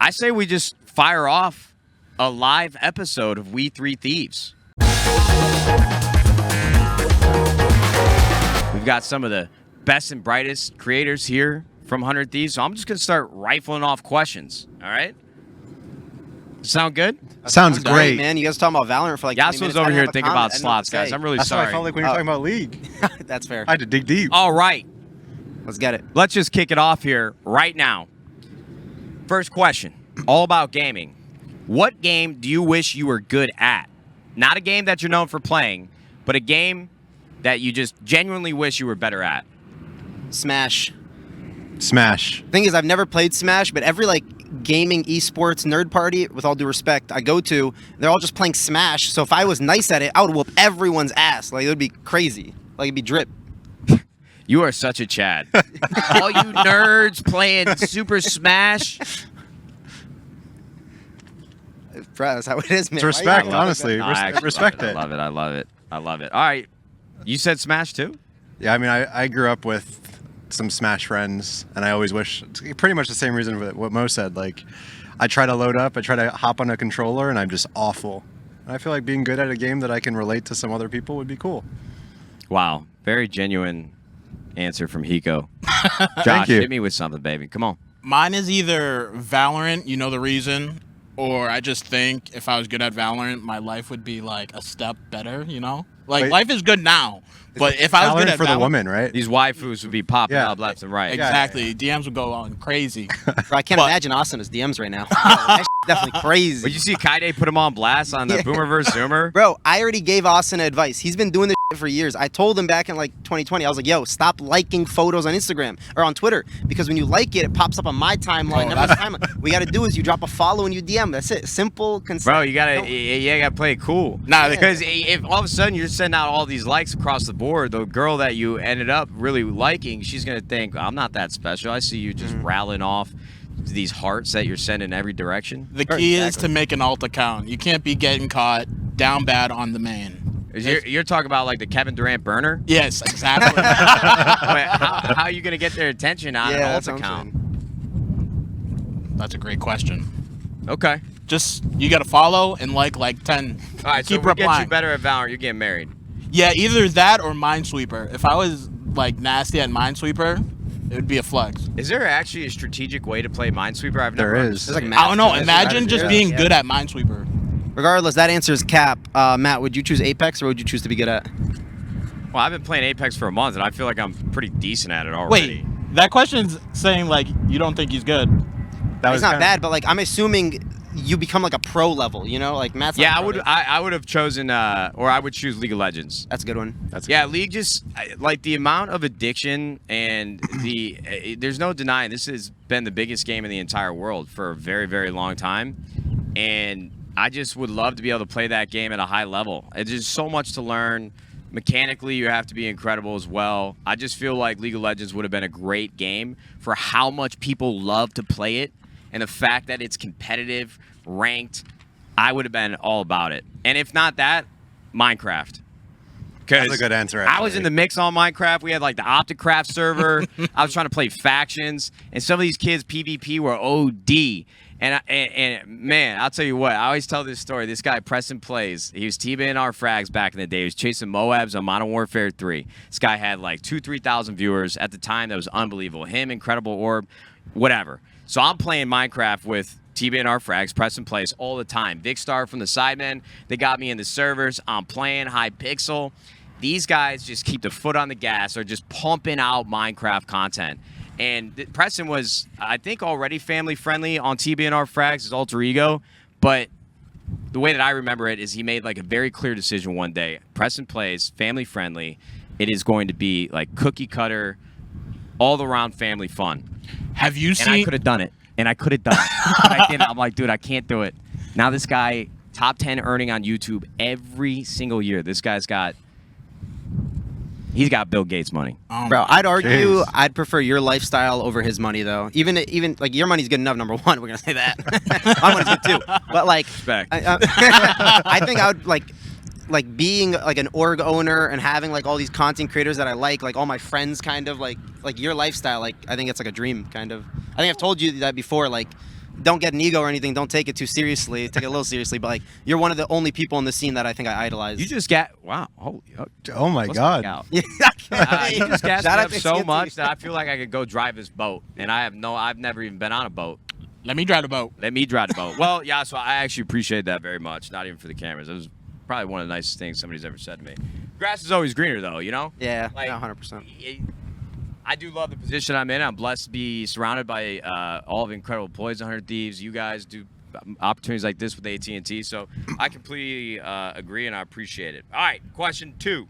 I say we just fire off a live episode of We Three Thieves. We've got some of the best and brightest creators here from 100 Thieves, so I'm just going to start rifling off questions, all right? Sound good? Sounds great, man. You guys talking about Valorant for like 20 minutes. Yassuo's over here thinking about slots, guys. I'm really That's sorry. what I felt like when you're talking about League. That's fair. I had to dig deep. All right. Let's get it. Let's just kick it off here right now. First question, all about gaming. What game do you wish you were good at? Not a game that you're known for playing, but a game that you just genuinely wish you were better at. Smash. Smash. Thing is, I've never played Smash, but every like gaming esports nerd party, with all due respect, I go to, they're all just playing Smash. So if I was nice at it, I would whoop everyone's ass. Like, it would be crazy. Like, it'd be drip. You are such a Chad. All you nerds playing Super Smash. Bro, that's how it is, man. It's respect, Right? honestly. No, I actually Respect it. I love it. I love it. I love it. All right. You said Smash too? Yeah, I mean, I grew up with some Smash friends, and I always wish, pretty much the same reason with what Mo said. Like, I try to load up, I try to hop on a controller, and I'm just awful. And I feel like being good at a game that I can relate to some other people would be cool. Wow. Very genuine answer from Hiko. Thank Josh, you. hit me with something, baby. Come on. Mine is either Valorant, you know the reason, or I just think if I was good at Valorant, my life would be like a step better, you know? Like, Wait. life is good now, but if I was good Valorant at for the Valorant, woman, right? These waifus would be popping Yeah. up left and right. exactly, DMs would go on crazy. Bro, I can't But- imagine Austin's DMs right now. That shit's definitely crazy. But you see Kaide put him on blast on the Yeah. Boomerverse Zoomer? Bro, I already gave Austin advice. He's been doing this shit for years. I told him back in like 2020, I was like, yo, stop liking photos on Instagram or on Twitter, because when you like it, it pops up on my timeline. Never timeline. What you got to do is you drop a follow and you DM. That's it. Simple, concise. Bro, you gotta, Don't- you gotta play it cool. Nah, Because if all of a sudden you're sending out all these likes across the board, the girl that you ended up really liking, she's gonna think, I'm not that special. I see you just rattling off these hearts that you're sending every direction. The key is to make an alt account. You can't be getting caught down bad on the main. You're talking about like the Kevin Durant burner? Yes, exactly. Wait, how are you gonna get their attention on an alt that's what I'm account? saying. That's a great question. Okay. Just, you got to follow and like 10. All right, Keep so we get you replying. better at Valorant, you're getting married. Yeah, either that or Minesweeper. If I was like nasty at Minesweeper, it would be a flex. Is there actually a strategic way to play Minesweeper? I've never There understood is. There's like it. math I don't know. to this. Imagine just Yeah. being Yeah. good at Minesweeper. Regardless, that answers cap. Matt, would you choose Apex or would you choose to be good at? Well, I've been playing Apex for a month, and I feel like I'm pretty decent at it already. Wait, that question's saying like you don't think he's good. That It's not kinda- bad, but like I'm assuming you become like a pro level, you know? Like Matt's not Yeah, a I pro would. yet. I would have chosen, or I would choose League of Legends. That's a good one. Yeah, League just like the amount of addiction and there's no denying this has been the biggest game in the entire world for a very, very long time, and I just would love to be able to play that game at a high level. It's just so much to learn. Mechanically, you have to be incredible as well. I just feel like League of Legends would have been a great game for how much people love to play it, and the fact that it's competitive, ranked. I would have been all about it. And if not that, Minecraft. That's a good answer, I was actually. in the mix on Minecraft. We had like the Opticraft server. I was trying to play factions, and some of these kids PvP were OD. And man, I'll tell you what. I always tell this story. This guy Preston Plays. He was teaming our frags back in the day. He was chasing Moabs on Modern Warfare 3. This guy had like 2,000-3,000 viewers at the time. That was unbelievable. Him, Incredible Orb, whatever. So I'm playing Minecraft with TB and our frags, Preston Plays all the time. Big Star from the Sidemen. They got me in the servers. I'm playing Hypixel. These guys just keep the foot on the gas. Or just pumping out Minecraft content. And Preston was, I think, already family-friendly on TBNR Frags, his alter ego. But the way that I remember it is he made like a very clear decision one day. Preston Plays, family-friendly. It is going to be like cookie-cutter, all-around family fun. Have you And I seen? could have done it. And I could have done it. But I didn't. I'm like, dude, I can't do it. Now this guy, top 10 earning on YouTube every single year. This guy's got, he's got Bill Gates money. Bro, I'd argue Jeez. I'd prefer your lifestyle over his money, though. Even like your money's good enough. Number one, we're gonna say that. My money's good too. But like, Respect. I think I would like being like an org owner and having like all these content creators that I like all my friends, kind of like your lifestyle. Like I think it's like a dream, kind of. I think I've told you that before. Like don't get an ego or anything. Don't take it too seriously. Take it a little seriously, but like you're one of the only people in the scene that I think I idolize. You just got holy. Oh my let's God. look out. Yeah. You just gassed me Shout out up to so Skitty. much that I feel like I could go drive this boat, and I've never even been on a boat. Let me drive the boat. Let me drive the boat. Well, yeah, so I actually appreciate that very much. Not even for the cameras. It was probably one of the nicest things somebody's ever said to me. Grass is always greener, though, you know? Yeah, Like, 100%. I do love the position I'm in. I'm blessed to be surrounded by all of the incredible employees on 100 Thieves. You guys do opportunities like this with AT&T, so I completely agree, and I appreciate it. All right, question 2.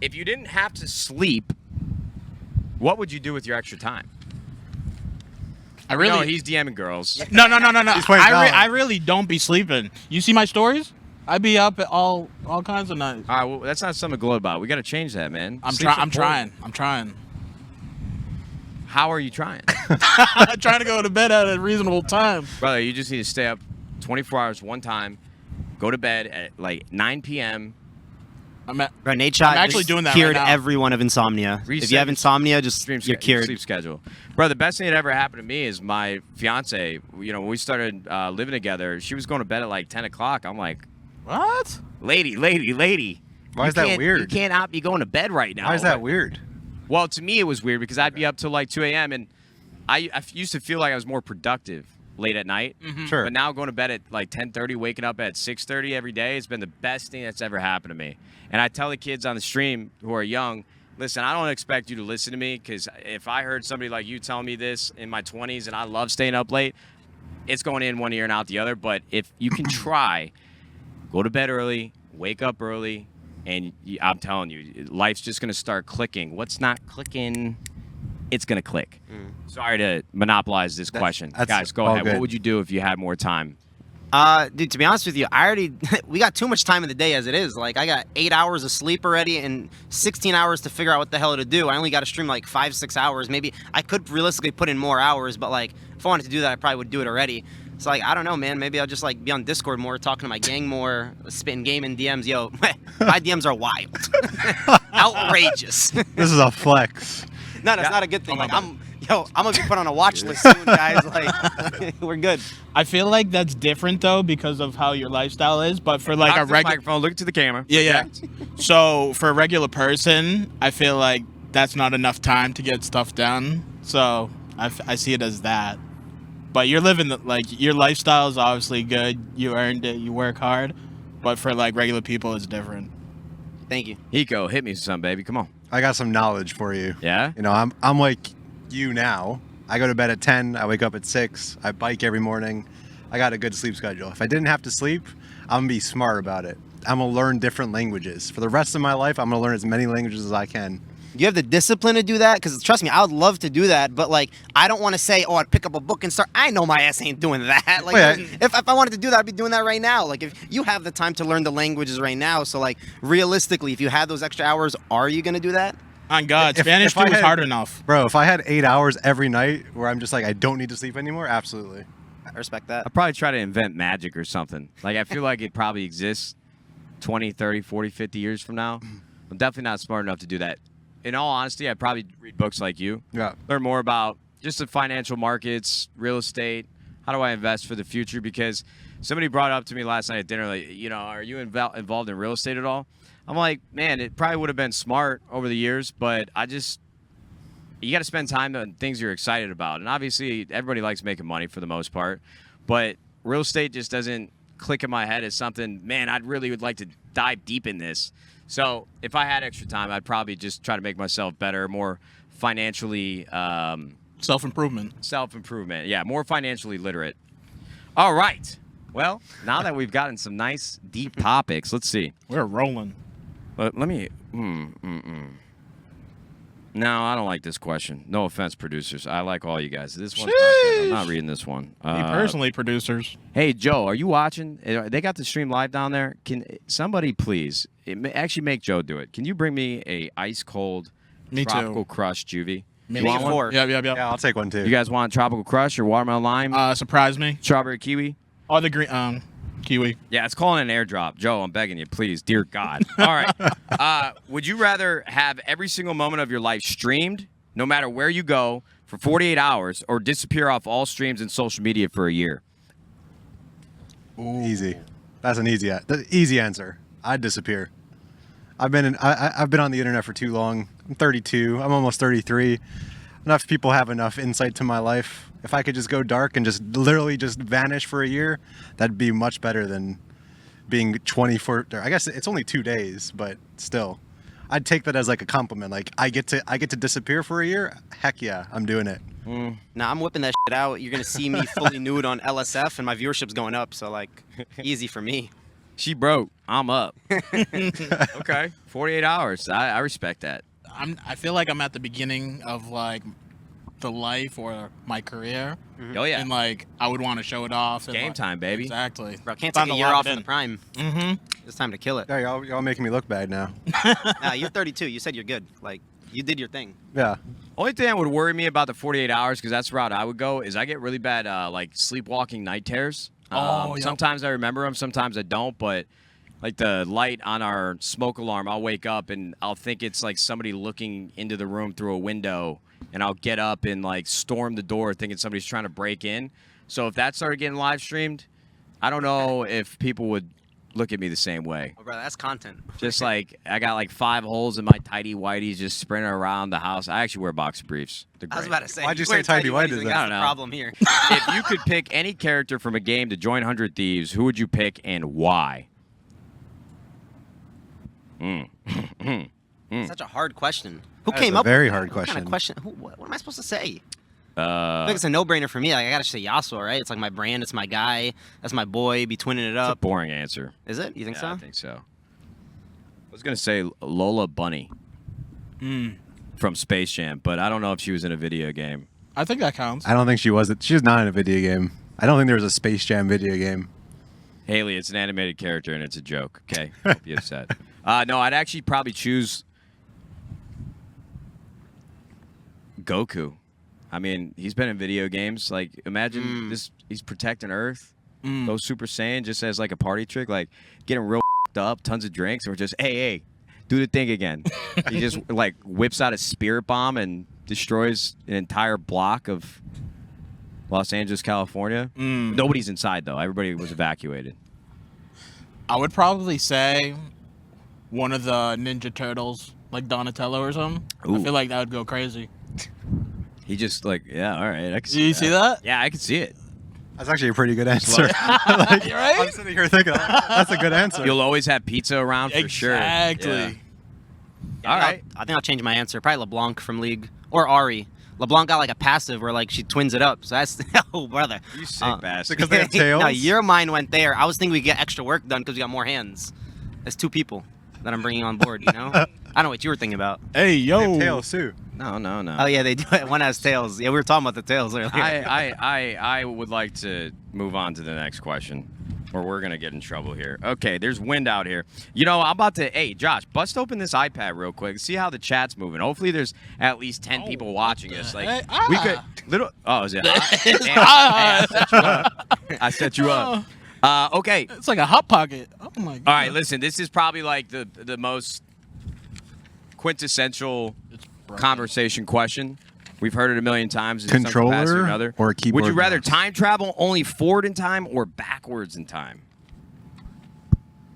If you didn't have to sleep, what would you do with your extra time? I really. No, he's DMing girls. No. He's playing Valorant. I really don't be sleeping. You see my stories? I be up at all kinds of nights. All right, well, that's not something to gloat about. We got to change that, man. I'm Sleep's trying. important. I'm trying. How are you trying? I'm trying to go to bed at a reasonable time. Brother, you just need to stay up 24 hours one time, go to bed at like 9 p.m. Bro, Nadeshot I'm actually just doing that cured right now. everyone of insomnia. Reset if you have your insomnia, just Stream you're cured. sleep schedule. Bro, the best thing that ever happened to me is my fiance, you know, when we started living together, she was going to bed at like 10 o'clock. I'm like, What? lady. Why you is that can't- weird? You can't not be going to bed right now. Why is that weird? Well, to me, it was weird because I'd be up till like 2 a.m. and I used to feel like I was more productive late at night. Sure. But now going to bed at like 10:30, waking up at 6:30 every day has been the best thing that's ever happened to me. And I tell the kids on the stream who are young, listen, I don't expect you to listen to me because if I heard somebody like you tell me this in my 20s and I love staying up late, it's going in one ear and out the other. But if you can try, go to bed early, wake up early, and I'm telling you, life's just going to start clicking. What's not clicking? It's going to click. Sorry to monopolize this question. that's Guys, go all ahead. good. What would you do if you had more time? Dude, to be honest with you, we got too much time in the day as it is. Like, I got 8 hours of sleep already and 16 hours to figure out what the hell to do. I only got to stream like 5-6 hours. Maybe I could realistically put in more hours, but like, if I wanted to do that, I probably would do it already. So like, I don't know, man. Maybe I'll just like be on Discord more, talking to my gang more, spitting game in DMs. Yo, my DMs are wild, outrageous. This is a flex. No, that's not a good thing. Like, I'm gonna be put on a watch list soon, guys. Like, we're good. I feel like that's different though because of how your lifestyle is. But for like Talk a to the regular, microphone, look to the camera. yeah. So for a regular person, I feel like that's not enough time to get stuff done. So I see it as that. But you're living like your lifestyle is obviously good. You earned it. You work hard. But for like regular people, it's different. Thank you. Hiko, hit me some, baby. Come on. I got some knowledge for you. Yeah? You know, I'm like you now. I go to bed at 10. I wake up at 6. I bike every morning. I got a good sleep schedule. If I didn't have to sleep, I'm gonna be smart about it. I'm gonna learn different languages. For the rest of my life, I'm gonna learn as many languages as I can. You have the discipline to do that? Because trust me, I would love to do that, but like, I don't want to say, oh, I'd pick up a book and start. I know my ass ain't doing that. Like, Wait, if I wanted to do that, I'd be doing that right now. Like, if you have the time to learn the languages right now, so like, realistically, if you have those extra hours, are you gonna do that? On God, If- Spanish if I too is had- hard enough. Bro, if I had 8 hours every night where I'm just like, I don't need to sleep anymore, absolutely. I respect that. I'd probably try to invent magic or something. Like, I feel like it probably exists 20, 30, 40, 50 years from now. I'm definitely not smart enough to do that. In all honesty, I'd probably read books like you. Yeah. Learn more about just the financial markets, real estate. How do I invest for the future? Because somebody brought up to me last night at dinner, like, you know, are you involved in real estate at all? I'm like, man, it probably would have been smart over the years, but you got to spend time on things you're excited about. And obviously, everybody likes making money for the most part, but real estate just doesn't click in my head as something, man, I'd really would like to dive deep in this. So if I had extra time, I'd probably just try to make myself better, more financially Self-improvement. self-improvement. Yeah, more financially literate. All right. Well, now that we've gotten some nice, deep topics, let's see. We're rolling. Let me. No, I don't like this question. No offense, producers. I like all you guys. This one's not good. I'm not reading this one. Me personally, producers. Hey, Joe, are you watching? They got the stream live down there. Can somebody please actually make Joe do it? Can you bring me a ice cold Me too. tropical crush, Juvie? Me You want it one? four. Yeah. Yeah, I'll take one too. You guys want tropical crush or watermelon lime, Surprise me. strawberry kiwi? Or the green, kiwi. Yeah, it's calling an airdrop. Joe, I'm begging you, please, dear God. All right. Would you rather have every single moment of your life streamed, no matter where you go, for 48 hours or disappear off all streams and social media for a year? Easy. That's an easy answer. I'd disappear. I've been on the internet for too long. I'm 32. I'm almost 33. Enough people have enough insight to my life. If I could just go dark and just literally just vanish for a year, that'd be much better than being 24. I guess it's only 2 days, but still, I'd take that as like a compliment. Like I get to disappear for a year. Heck yeah, I'm doing it. Nah, I'm whipping that shit out. You're gonna see me fully nude on LSF, and my viewership's going up. So like, easy for me. She broke. I'm up. Okay. 48 hours. I respect that. I feel like I'm at the beginning of like the life or my career. Oh, yeah. And like I would want to show it off. And, Game like, time, baby. Exactly. Bro, can't Time take a to year lock off it in the prime. It's time to kill it. Yeah, y'all making me look bad now. Nah, you're 32. You said you're good. Like, you did your thing. Yeah. Only thing that would worry me about the 48 hours, because that's the route I would go, is I get really bad like sleepwalking night terrors. Yep. Sometimes I remember them, sometimes I don't, but like the light on our smoke alarm, I'll wake up and I'll think it's like somebody looking into the room through a window, and I'll get up and like storm the door thinking somebody's trying to break in. So if that started getting live streamed, I don't know if people would look at me the same way. Oh, bro, that's content. Just like I got like 5 holes in my tidy whities just sprinting around the house. I actually wear boxer briefs. They're I was great. about to say. Why'd you wear say tidy whities whities, then? That's I don't the know. problem here. If you could pick any character from a game to join 100 Thieves, who would you pick and why? Such a hard question. Who That is came a up? very with hard that? What kind question. of question? What am I supposed to say? I think it's a no-brainer for me. Like, I gotta say Yassuo, right? It's like my brand. It's my guy. That's my boy. Be twinning it It's a up. boring answer. Is it? You think so? I think so. I was gonna say Lola Bunny from Space Jam, but I don't know if she was in a video game. I think that counts. I don't think she was. She was not in a video game. I don't think there was a Space Jam video game. Haley, it's an animated character and it's a joke. Okay, don't be upset. No, I'd actually probably choose Goku. I mean, he's been in video games. Like, imagine this. He's protecting Earth. Those Super Saiyan just as like a party trick, like getting real up, tons of drinks, and we're just, hey, do the thing again. He just like whips out a spirit bomb and destroys an entire block of Los Angeles, California. Nobody's inside though. Everybody was evacuated. I would probably say one of the Ninja Turtles, like Donatello or something. Ooh. I feel like that would go crazy. He just like, yeah, all right. I can Do you see that? Yeah, I can see it. That's actually a pretty good answer. Like, Right? I'm sitting here thinking, that's a good answer. You'll always have pizza around for sure. Exactly. Yeah. All right. I think I'll change my answer. Probably LeBlanc from League or Ari. LeBlanc got like a passive where like she twins it up. So that's oh brother. You sick bastard. Because they have tails. No, your mind went there. I was thinking we get extra work done because we got more hands. That's 2 people that I'm bringing on board. You know. I know what you were thinking about. Hey, They have yo. tails too. No. Oh yeah, they do. One has tails. Yeah, we were talking about the tails earlier. I would like to move on to the next question, or we're gonna get in trouble here. Okay, there's wind out here. You know, I'm about to. Hey, Josh, bust open this iPad real quick. See how the chat's moving. Hopefully, there's at least 10 people watching us. Like we could little. Oh, is it? Hot? Damn, I set you up. Okay. It's like a hot pocket. Oh my god. All right. Listen, this is probably like the most quintessential conversation question. We've heard it a million times. in some capacity Controller another. or keyboard Would you rather mouse? time travel only forward in time or backwards in time?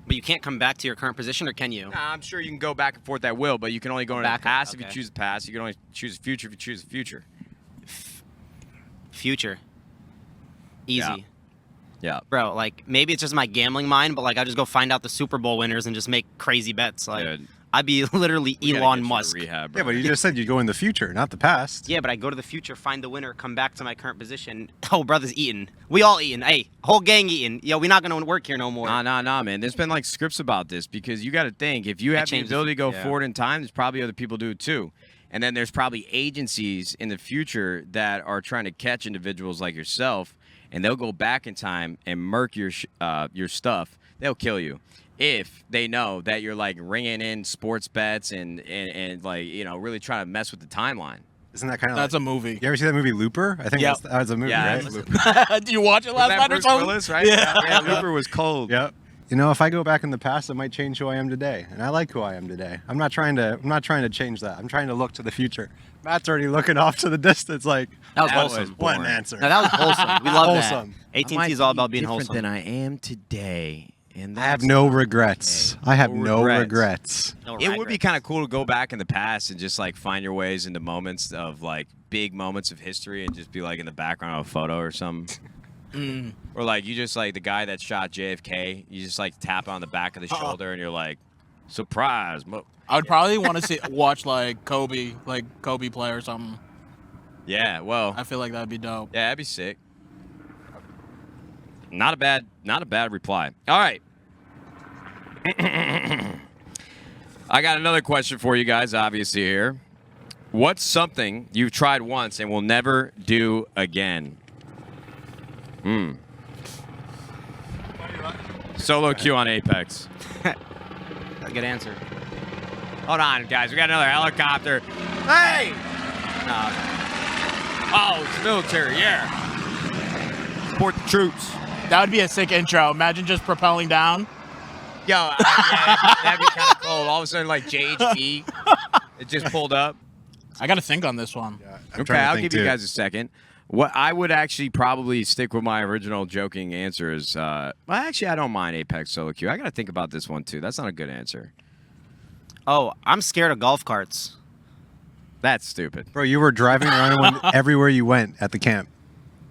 But you can't come back to your current position, or can you? Nah, I'm sure you can go back and forth at will, but you can only go into the Back- past if you okay. choose the past. You can only choose the future if you choose the future. Future. Easy. Yeah. Bro, like maybe it's just my gambling mind, but like I just go find out the Super Bowl winners and just make crazy bets. Like Dude. I'd be literally We gotta Elon get you to Musk. Rehab, Yeah, bro. but you just said you'd go in the future, not the past. Yeah, but I go to the future, find the winner, come back to my current position. Oh, brother's eating. We all eating. Hey, whole gang eating. Yo, we not gonna work here no more. Nah, man. There's been like scripts about this because you got to think if you have the changed the- ability to go yeah. forward in time, there's probably other people do it too. And then there's probably agencies in the future that are trying to catch individuals like yourself, and they'll go back in time and murk your stuff. They'll kill you if they know that you're like ringing in sports bets and like really trying to mess with the timeline. Isn't that kind of That's like, a movie. You ever see that movie Looper? I think Yep. that's a movie, Yeah, right? that's Looper. Did you watch it last Was that night or Bruce something? Willis, right? Yeah. Looper was cold. Yep. you know, if I go back in the past, it might change who I am today, and I like who I am today. I'm not trying to change that. I'm trying to look to the future. Matt's already looking off to the distance, like That was That was wholesome. what an boring. answer. No, that was wholesome. We love Wholesome. that. AT&T is all about being different wholesome. than I am today. And I have that's no not regrets. okay. I have no regrets. No It would be regrets. kind of cool to go back in the past and just like find your ways into moments of like big moments of history and just be like in the background of a photo or something. Or like you just like the guy that shot JFK, you just like tap on the back of the shoulder and you're like, surprise. I would probably want to watch like Kobe play or something. Yeah, well, I feel like that'd be dope. yeah, that'd be sick. Not a bad reply. All right. I got another question for you guys, obviously, here. What's something you've tried once and will never do again? Solo queue on Apex. A good answer. Hold on, guys. We got another helicopter. Hey! Oh, it's military, yeah. Support the troops. That would be a sick intro. Imagine just propelling down. Yo, yeah, that'd be kind of cool. All of a sudden, like JHB, it just pulled up. I got to think on this one. Okay, I'll give you guys a second. What I would actually probably stick with my original joking answer is, well, actually, I don't mind Apex solo queue. I got to think about this one too. That's not a good answer. Oh, I'm scared of golf carts. That's stupid. Bro, you were driving around everywhere you went at the camp.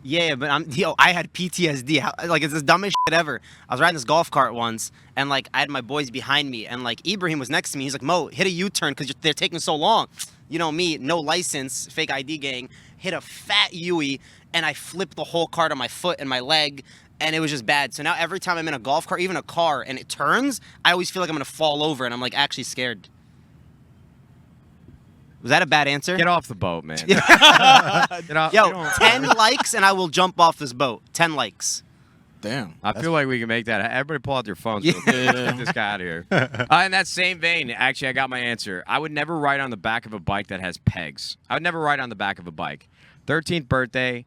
Yeah, but I had PTSD. Like, it's the dumbest shit ever. I was riding this golf cart once, and like I had my boys behind me, and like Ibrahim was next to me. He's like, "Mo, hit a U-turn because they're taking so long." You know me, no license, fake ID gang, hit a fat Yui, and I flipped the whole cart on my foot and my leg, and it was just bad. So now every time I'm in a golf cart, even a car, and it turns, I always feel like I'm gonna fall over, and I'm like actually scared. Was that a bad answer? Get off the boat, man. Get off. Yo, you don't- 10 likes and I will jump off this boat. 10 likes. Damn. I feel like we can make that. Everybody pull out your phones. Yeah. Get this guy out of here. In that same vein, actually, I got my answer. I would never ride on the back of a bike that has pegs. I would never ride on the back of a bike. 13th birthday,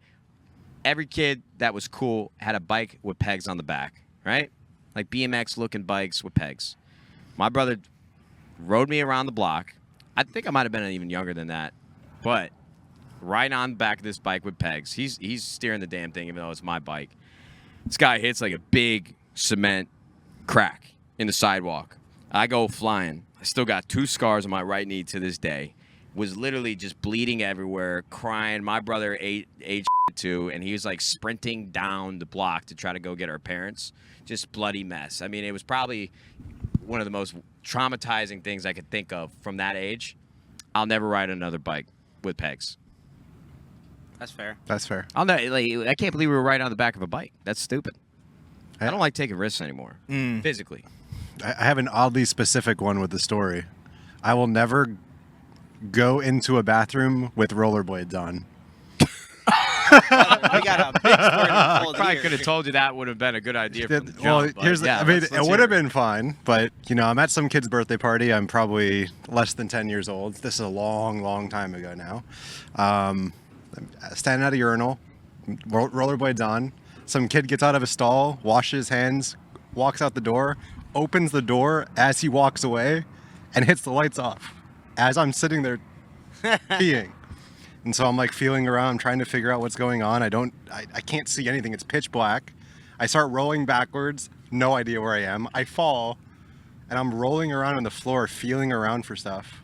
every kid that was cool had a bike with pegs on the back, right? Like BMX-looking bikes with pegs. My brother rode me around the block. I think I might have been even younger than that, but right on the back of this bike with pegs. He's steering the damn thing, even though it's my bike. This guy hits like a big cement crack in the sidewalk. I go flying. I still got 2 scars on my right knee to this day. Was literally just bleeding everywhere, crying. My brother ate too, and he was like sprinting down the block to try to go get our parents. Just bloody mess. I mean, it was probably one of the most traumatizing things I could think of from that age. I'll never ride another bike with pegs. That's fair. That's fair. I can't believe we were right on the back of a bike. That's stupid. I don't like taking risks anymore, physically. I have an oddly specific one with the story. I will never go into a bathroom with rollerblades on. We got a big story to unfold Probably here. could have told you that would have been a good idea from the jump. Well, but here's the, yeah, I mean, let's it would hear have been fine, but you know, I'm at some kid's birthday party. I'm probably less than 10 years old. This is a long, long time ago now. I'm standing at a urinal, rollerblades on. Some kid gets out of a stall, washes his hands, walks out the door, opens the door as he walks away, and hits the lights off as I'm sitting there peeing. And so I'm like feeling around, trying to figure out what's going on. I can't see anything. It's pitch black. I start rolling backwards, no idea where I am. I fall, and I'm rolling around on the floor, feeling around for stuff.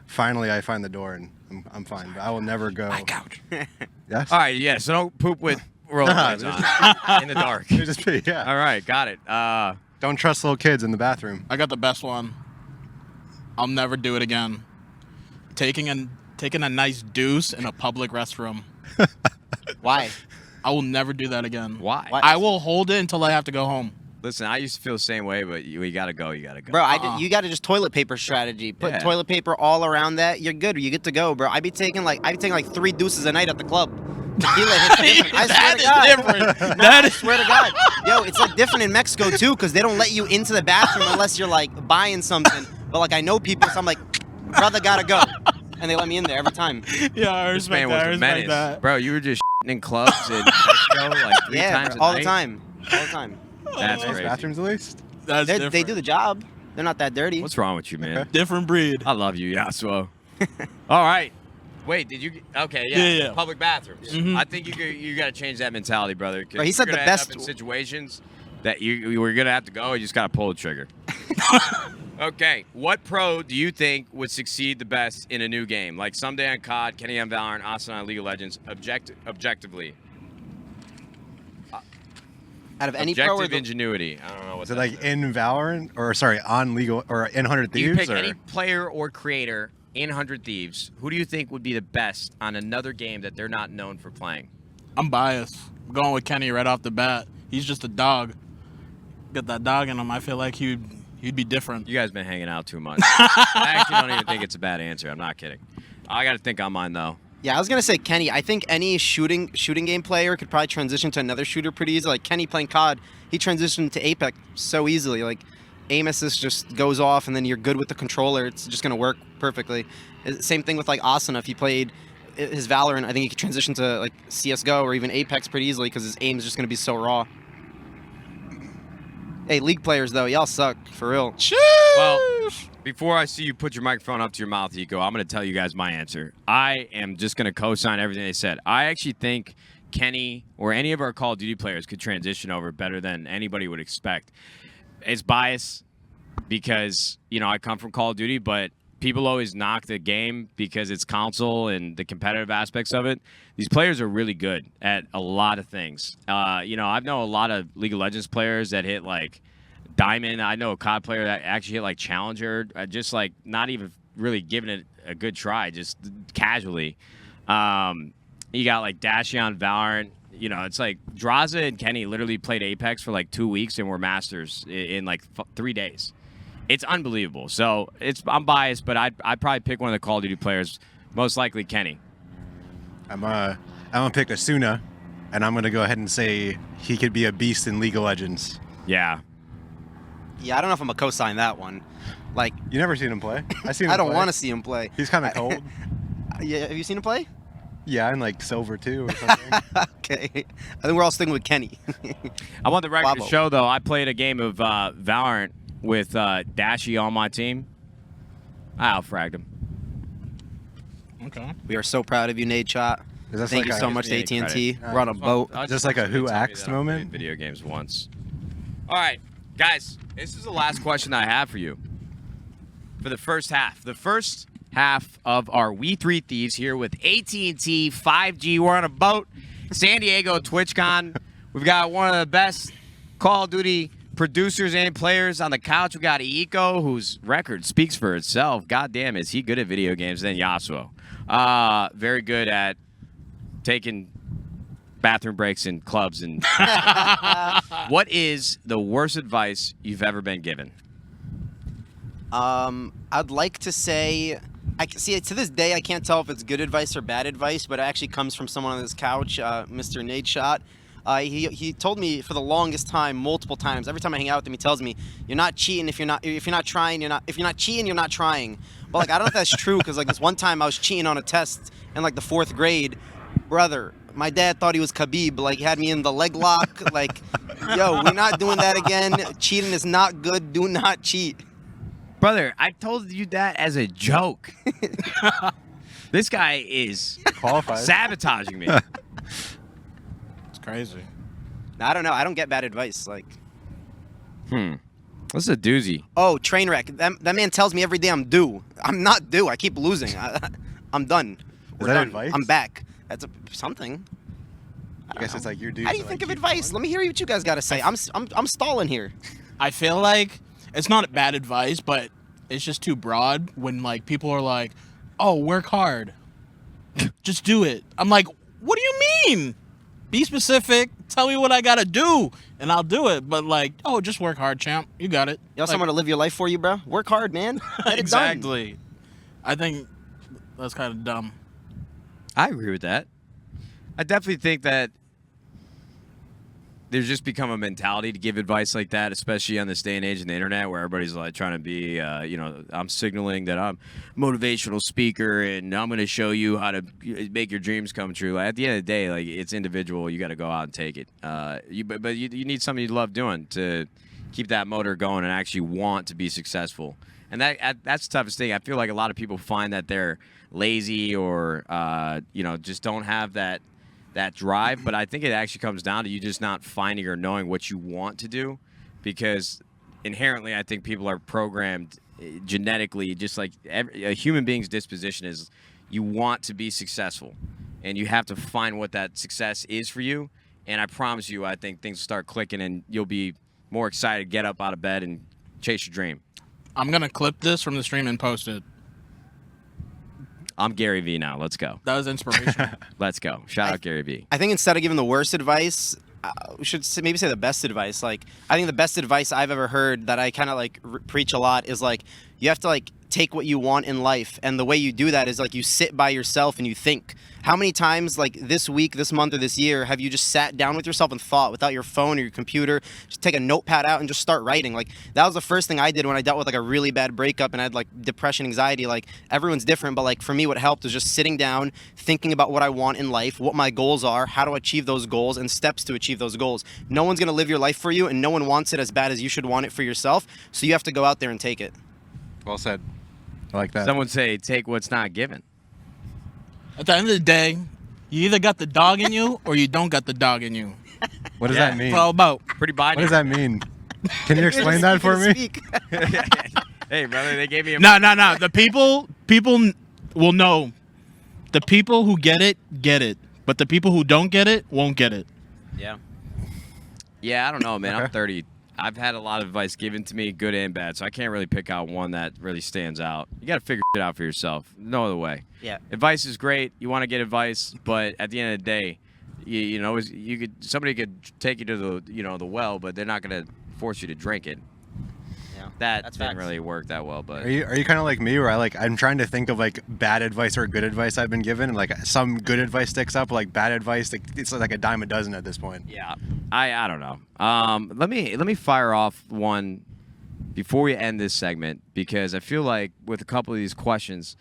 Finally, I find the door, and I'm fine. But I will never go. My couch. Yes? All right, yeah, so don't poop with rollerblades on in the dark. You just pee, yeah. All right, got it. Don't trust little kids in the bathroom. I got the best one. I'll never do it again. Taking a nice deuce in a public restroom. Why? I will never do that again. Why? I will hold it until I have to go home. Listen, I used to feel the same way, but you got to go. You got to go. Bro, you got to just toilet paper strategy. Put Yeah. toilet paper all around that. You're good. You get to go, bro. I'd be taking like 3 deuces a night at the club. Tequila hits different. I swear to God. Different. No, I swear to God. Yo, it's like different in Mexico too, because they don't let you into the bathroom unless you're like buying something. But like I know people, so I'm like, brother, gotta go, and they let me in there every time. Yeah, I This man respect was that. I a respect menace. that. Bro, you were just in clubs in Mexico like 3 Yeah, times bro, a all night? the time, all the time. That's Nice crazy. bathrooms at least. That's They different. do the job. They're not that dirty. What's wrong with you, man? Different breed. I love you, Yassuo. All right. Wait, did you? Okay, yeah. Yeah. Public bathrooms. Mhm. I think you got to change that mentality, brother. 'cause Right, he said you're the gonna end best- up in situations that you were gonna have to go. You just gotta pull the trigger. Okay, what pro do you think would succeed the best in a new game? Like someday on COD, Kenny on Valorant, Austin on League of Legends. Objectively, Out of any pro or objective the, ingenuity. I don't know what. Is it like in Valorant or sorry on legal or in 100 You Thieves? pick or? any player or creator in 100 Thieves. Who do you think would be the best on another game that they're not known for playing? I'm biased. I'm going with Kenny right off the bat. He's just a dog. Got that dog in him. I feel like he'd be different. You guys been hanging out too much. I actually don't even think it's a bad answer. I'm not kidding. I got to think on mine though. Yeah, I was gonna say Kenny. I think any shooting game player could probably transition to another shooter pretty easily. Like Kenny playing COD, he transitioned to Apex so easily. Like aim assist just goes off, and then you're good with the controller. It's just gonna work perfectly. Same thing with like Asuna. If he played his Valorant, I think he could transition to like CS:GO or even Apex pretty easily because his aim is just gonna be so raw. Hey, League players though, y'all suck for real. Well, before I see you put your microphone up to your mouth, Hiko, I'm going to tell you guys my answer. I am just going to co-sign everything they said. I actually think Kenny or any of our Call of Duty players could transition over better than anybody would expect. It's bias because, you know, I come from Call of Duty, but people always knock the game because it's console and the competitive aspects of it. These players are really good at a lot of things. You know, I've known a lot of League of Legends players that hit like Diamond. I know a COD player that actually hit like Challenger, just like not even really giving it a good try, just casually. You got like Dashy on Valorant. You know, it's like Draza and Kenny literally played Apex for like 2 weeks and were masters in like 3 days. It's unbelievable. So I'm biased, but I'd probably pick one of the Call of Duty players, most likely Kenny. I'm gonna pick Asuna, and I'm gonna go ahead and say he could be a beast in League of Legends. Yeah. Yeah, I don't know if I'm gonna co-sign that one. Like, You never seen him play? I seen him. I don't play. want to see him play. He's kind of cold. Yeah, have you seen him play? Yeah, and like silver too or something. Okay, I think we're all sticking with Kenny. I want the record to Bravo. show, though, I played a game of Valorant with Dashy on my team. I out-fragged him. Okay. We are so proud of you, Nadeshot. Is that Thank like you so a- much to Yeah, AT&T. credit. We're on a boat. Just like a who Tell me axed that I've moment? played video games once. All right, guys, this is the last question I have for you. For the first half. The first half of our We Three Thieves here with AT&T 5G. We're on a boat. San Diego TwitchCon. We've got one of the best Call of Duty producers and players on the couch. We got Hiko, whose record speaks for itself. God damn, is he good at video games? Then Yassuo. Very good at taking bathroom breaks in clubs. And what is the worst advice you've ever been given? I'd like to say, see to this day I can't tell if it's good advice or bad advice, but it actually comes from someone on this couch, Mr. Nadeshot. He told me for the longest time, multiple times, every time I hang out with him, he tells me, "You're not cheating if you're not trying. If you're not cheating, you're not trying." But like I don't know if that's true because like this one time I was cheating on a test in like the 4th grade, brother. My dad thought he was Khabib, like he had me in the leg lock. Like, yo, we're not doing that again. Cheating is not good. Do not cheat. Brother, I told you that as a joke. This guy is Qualified. sabotaging me. It's crazy. I don't know. I don't get bad advice. Like, This is a doozy. oh, train wreck. That man tells me every day I'm due. I'm not due. I keep losing. I'm done. We're that done. advice? I'm back. That's something. I guess it's like your dude. How do you think of advice? Let me hear what you guys got to say. I'm stalling here. I feel like it's not bad advice, but it's just too broad when like people are like, "Oh, work hard. Just do it." I'm like, "What do you mean? Be specific. Tell me what I got to do and I'll do it." But like, "Oh, just work hard, champ. You got it." You want Like, someone to live your life for you, bro? Work hard, man. Get it done. exactly. I think that's kind of dumb. I agree with that. I definitely think that there's just become a mentality to give advice like that, especially on this day and age in the internet where everybody's like trying to be, I'm signaling that I'm a motivational speaker and I'm going to show you how to make your dreams come true. Like, at the end of the day, like it's individual. You got to go out and take it. But you need something you love doing to keep that motor going and actually want to be successful. And that's the toughest thing. I feel like a lot of people find that they're lazy or just don't have that drive. But I think it actually comes down to you just not finding or knowing what you want to do, because inherently I think people are programmed genetically, just like a human being's disposition is, you want to be successful, and you have to find what that success is for you. And I promise you, I think things will start clicking and you'll be more excited to get up out of bed and chase your dream. I'm going to clip this from the stream and post it. I'm Gary V now. Let's go. That was inspirational. Let's go. Shout out Gary V. I think instead of giving the worst advice, we should maybe say the best advice. Like, I think the best advice I've ever heard that I kind of like preach a lot is like, you have to like take what you want in life, and the way you do that is like you sit by yourself and you think. How many times like this week, this month, or this year have you just sat down with yourself and thought without your phone or your computer? Just take a notepad out and just start writing. Like, that was the first thing I did when I dealt with like a really bad breakup and I had like depression, anxiety. Like, everyone's different, but like for me, what helped was just sitting down, thinking about what I want in life, what my goals are, how to achieve those goals, and steps to achieve those goals. No one's gonna live your life for you, and no one wants it as bad as you should want it for yourself. So you have to go out there and take it. Well said. I like that. Someone say, take what's not given. At the end of the day, you either got the dog in you or you don't got the dog in you. What does that mean? It's all about. Pretty binary. What does that mean? Can you explain that for me? Hey, brother, they gave me a... No. The people will know. The people who get it, but the people who don't get it won't get it. Yeah. Yeah, I don't know, man. Okay. I'm 30. I've had a lot of advice given to me, good and bad, so I can't really pick out one that really stands out. You got to figure it out for yourself. No other way. Yeah. Advice is great. You want to get advice, but at the end of the day, somebody could take you to the well, but they're not going to force you to drink it. Yeah. That That's didn't facts. really work that well, but Are you kind of like me, where I'm trying to think of like bad advice or good advice I've been given, and like some good advice sticks up, like bad advice, like, it's like a dime a dozen at this point. yeah, I don't know. Let me fire off one before we end this segment, because I feel like with a couple of these questions,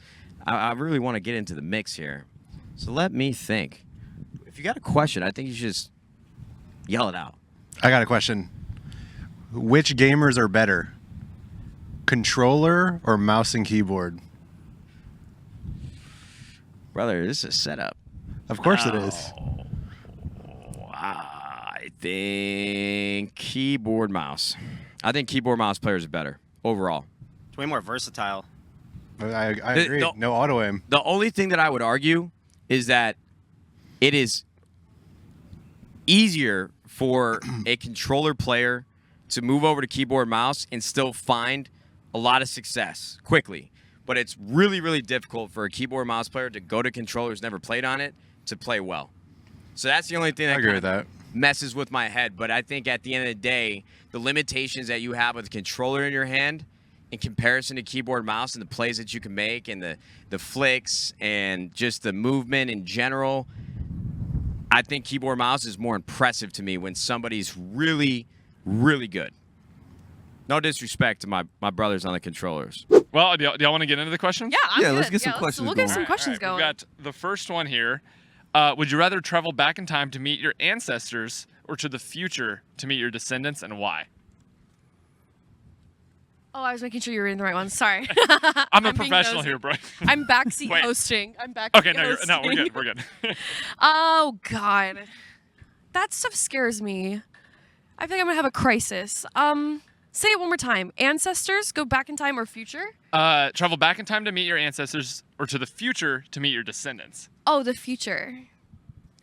I really want to get into the mix here. So let me think. If you got a question, I think you should just yell it out. I got a question. Which gamers are better? Controller or mouse and keyboard? Brother, this is a setup. Of course it is. I think keyboard mouse. I think keyboard mouse players are better overall. It's way more versatile. I agree. No auto aim. The only thing that I would argue is that it is easier for a controller player to move over to keyboard mouse and still find a lot of success quickly. But it's really, really difficult for a keyboard mouse player to go to controllers, never played on it, to play well. So that's the only thing that I agree kind with of that. messes with my head. But I think at the end of the day, the limitations that you have with a controller in your hand in comparison to keyboard mouse and the plays that you can make and the flicks and just the movement in general, I think keyboard mouse is more impressive to me when somebody's really, really good. No disrespect to my brothers on the controllers. Well, do y'all want to get into the questions? Yeah, I'm good. let's get some questions We'll get going. some questions We've going. got the first one here. Would you rather travel back in time to meet your ancestors or to the future to meet your descendants, and why? Oh, I was making sure you were reading the right one. Sorry. I'm a being professional nosy. here, bro. I'm backseat Wait. hosting. I'm backseat Okay, hosting. no, we're good. We're good. Oh, God. That stuff scares me. I think I'm going to have a crisis. Say it one more time. Ancestors, go back in time or future? Travel back in time to meet your ancestors or to the future to meet your descendants. Oh, the future.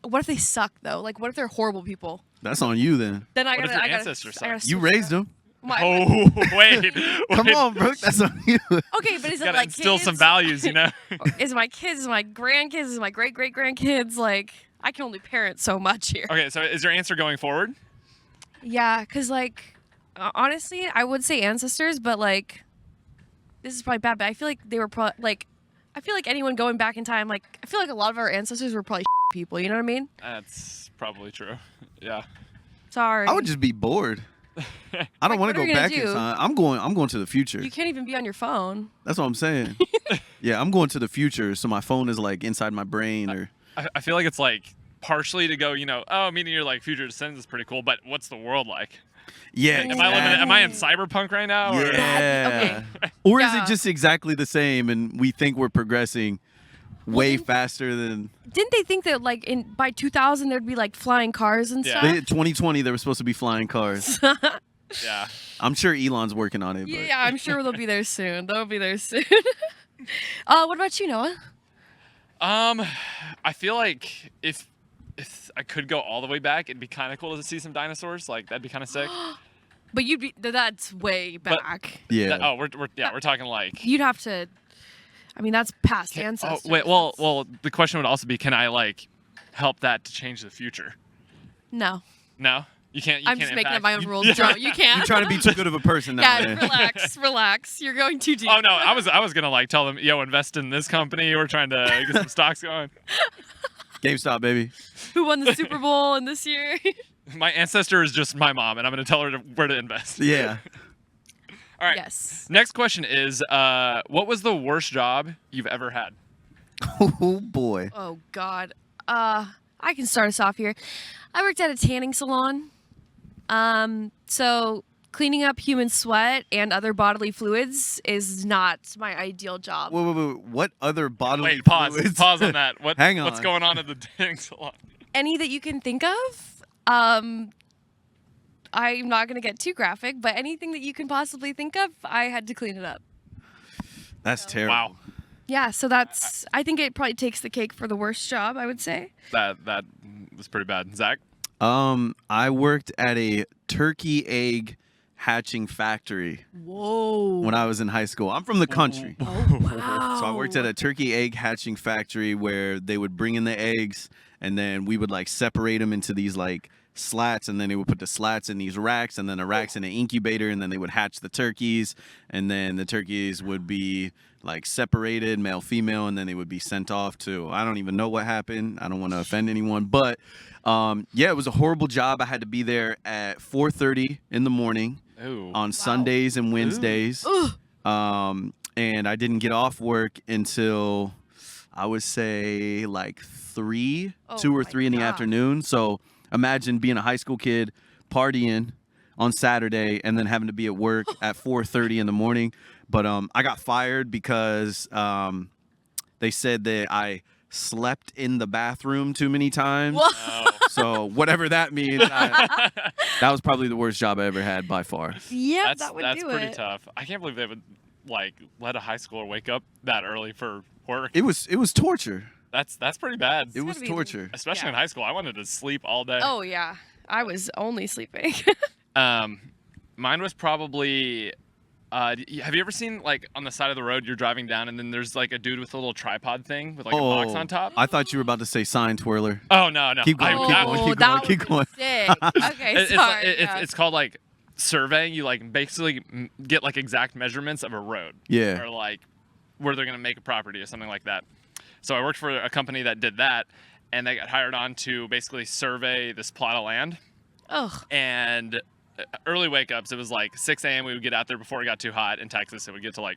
What if they suck, though? Like, what if they're horrible people? That's on you then. Then I What gotta, if your I gotta, ancestors I gotta suck? You switch raised it them. up. My- Oh, wait. Come on, Brooke. That's on you. Okay, but is it Gotta like instill kids? some values, you know? Is my kids, is my grandkids, is my great-great-grandkids? Like, I can only parent so much here. Okay, so is your answer going forward? Yeah, because, like, honestly, I would say ancestors, but, like, this is probably bad, but I feel like they were probably, like, I feel like anyone going back in time, like, I feel like a lot of our ancestors were probably people, you know what I mean? That's probably true. Yeah. Sorry. I would just be bored. I don't Like, want what to are go you gonna back in do? time. I'm going to the future. You can't even be on your phone. That's what I'm saying. Yeah, I'm going to the future, so my phone is like inside my brain, or I feel like it's like partially to go, you know, oh, meeting your like future descendants is pretty cool, but what's the world like? Yeah. Am I in cyberpunk right now? Or? Yeah. Okay. Or is Yeah. it just exactly the same and we think we're progressing way faster than Didn't they think that like by 2000 there'd be like flying cars and Yeah. stuff? 2020 there were supposed to be flying cars. Yeah. I'm sure Elon's working on it. But. Yeah, I'm sure they'll be there soon. They'll be there soon. What about you, Noah? I feel like if I could go all the way back, it'd be kind of cool to see some dinosaurs. Like that'd be kind of sick. But that's way But- back. Yeah. We're talking like. You'd have to. I mean, that's past ancestors. Oh wait, well, the question would also be, can I like help that to change the future? No. No, you can't. I'm just making up my own rules, Joe. You can't. You're trying to be too good of a person now, Yeah, man. relax. You're going too deep. Oh no, I was gonna like tell them, yo, invest in this company. We're trying to get some stocks going. GameStop, baby. Who won the Super Bowl in this year? My ancestor is just my mom, and I'm gonna tell her where to invest. Yeah. All right. Yes. Next question is, what was the worst job you've ever had? Oh boy. Oh God. I can start us off here. I worked at a tanning salon. So cleaning up human sweat and other bodily fluids is not my ideal job. Wait. What other bodily Wait, pause. fluids? Pause on that. Hang What's on. going on at the tanning salon? Any that you can think of. I'm not gonna get too graphic, but anything that you can possibly think of, I had to clean it up. That's terrible. Wow, Yeah, so that's. I think it probably takes the cake for the worst job. I would say. that was pretty bad. Zach. I worked at a turkey egg hatching factory Whoa. when I was in high school. I'm from the country. Oh wow. So I worked at a turkey egg hatching factory where they would bring in the eggs and then we would like separate them into these like slats, and then they would put the slats in these racks, and then the racks in an incubator, and then they would hatch the turkeys, and then the turkeys would be like separated, male, female, and then they would be sent off to, I don't even know what happened. I don't want to offend anyone, but yeah, it was a horrible job. I had to be there at 4:30 in the morning Ooh. on Sundays and Wednesdays. And I didn't get off work until I would say like 2 or 3 in the afternoon. So imagine being a high school kid partying on Saturday and then having to be at work at 4:30 in the morning. But I got fired because they said that I slept in the bathroom too many times. Oh. So whatever that means, that was probably the worst job I ever had by far. Yeah, That's do pretty it. tough. I can't believe they would like let a high schooler wake up that early for work. It was torture. That's pretty bad. It was gotta be- torture. Especially yeah. in high school. I wanted to sleep all day. Oh yeah, I was only sleeping. Mine was probably. Have you ever seen like on the side of the road you're driving down and then there's like a dude with a little tripod thing with like a box on top? I thought you were about to say sign twirler. Oh no. Keep going, Oh, keep going, keep that going, keep would going. be sick. Okay, It's, sorry. it's called like surveying. You like basically get like exact measurements of a road. Yeah. Or like where they're gonna make a property or something like that. So I worked for a company that did that, and they got hired on to basically survey this plot of land. Ugh. And early wake ups, it was like 6 a.m. We would get out there before it got too hot in Texas. It would get to like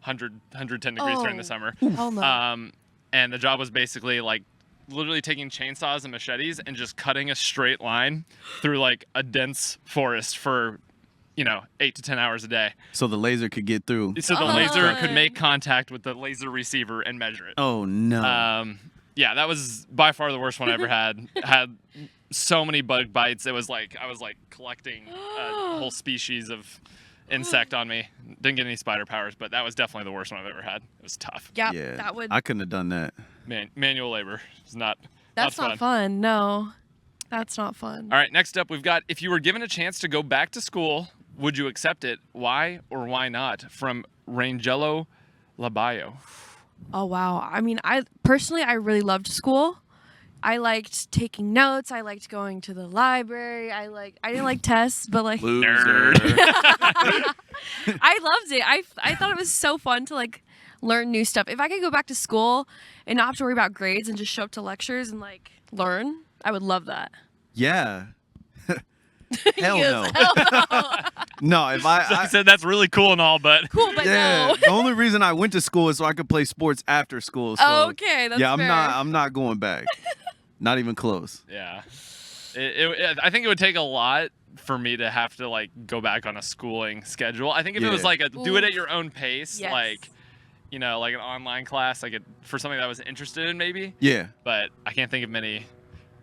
110 degrees during the Oh. summer. Hell no. And the job was basically like literally taking chainsaws and machetes and just cutting a straight line through like a dense forest for 8 to 10 hours a day. So the laser could get through. So the Oh. laser could make contact with the laser receiver and measure it. Oh no. Yeah, that was by far the worst one I ever had. Had so many bug bites. It was like I was like collecting a whole species of insect on me. Didn't get any spider powers, but that was definitely the worst one I've ever had. It was tough. Yeah, yeah. that would. I couldn't have done that. Manual labor is not. That's not fun. No, that's not fun. All right, next up we've got, if you were given a chance to go back to school, would you accept it? Why or why not? From Rangelo Labayo. Oh wow. I mean, I really loved school. I liked taking notes. I liked going to the library. I didn't like tests, but like Loser. I loved it. I thought it was so fun to like learn new stuff. If I could go back to school and not have to worry about grades and just show up to lectures and like learn, I would love that. Yeah. Hell Yes, no. hell no. No, if I I said that's really cool and all, but Cool, but yeah, no. the only reason I went to school is so I could play sports after school. So Okay, that's yeah, fair. I'm not going back. Not even close. yeah. I think it would take a lot for me to have to like go back on a schooling schedule. I think if it was Yeah. like do it at your own pace, Yes. like like an online class, like for something that I was interested in, maybe. Yeah. But I can't think of many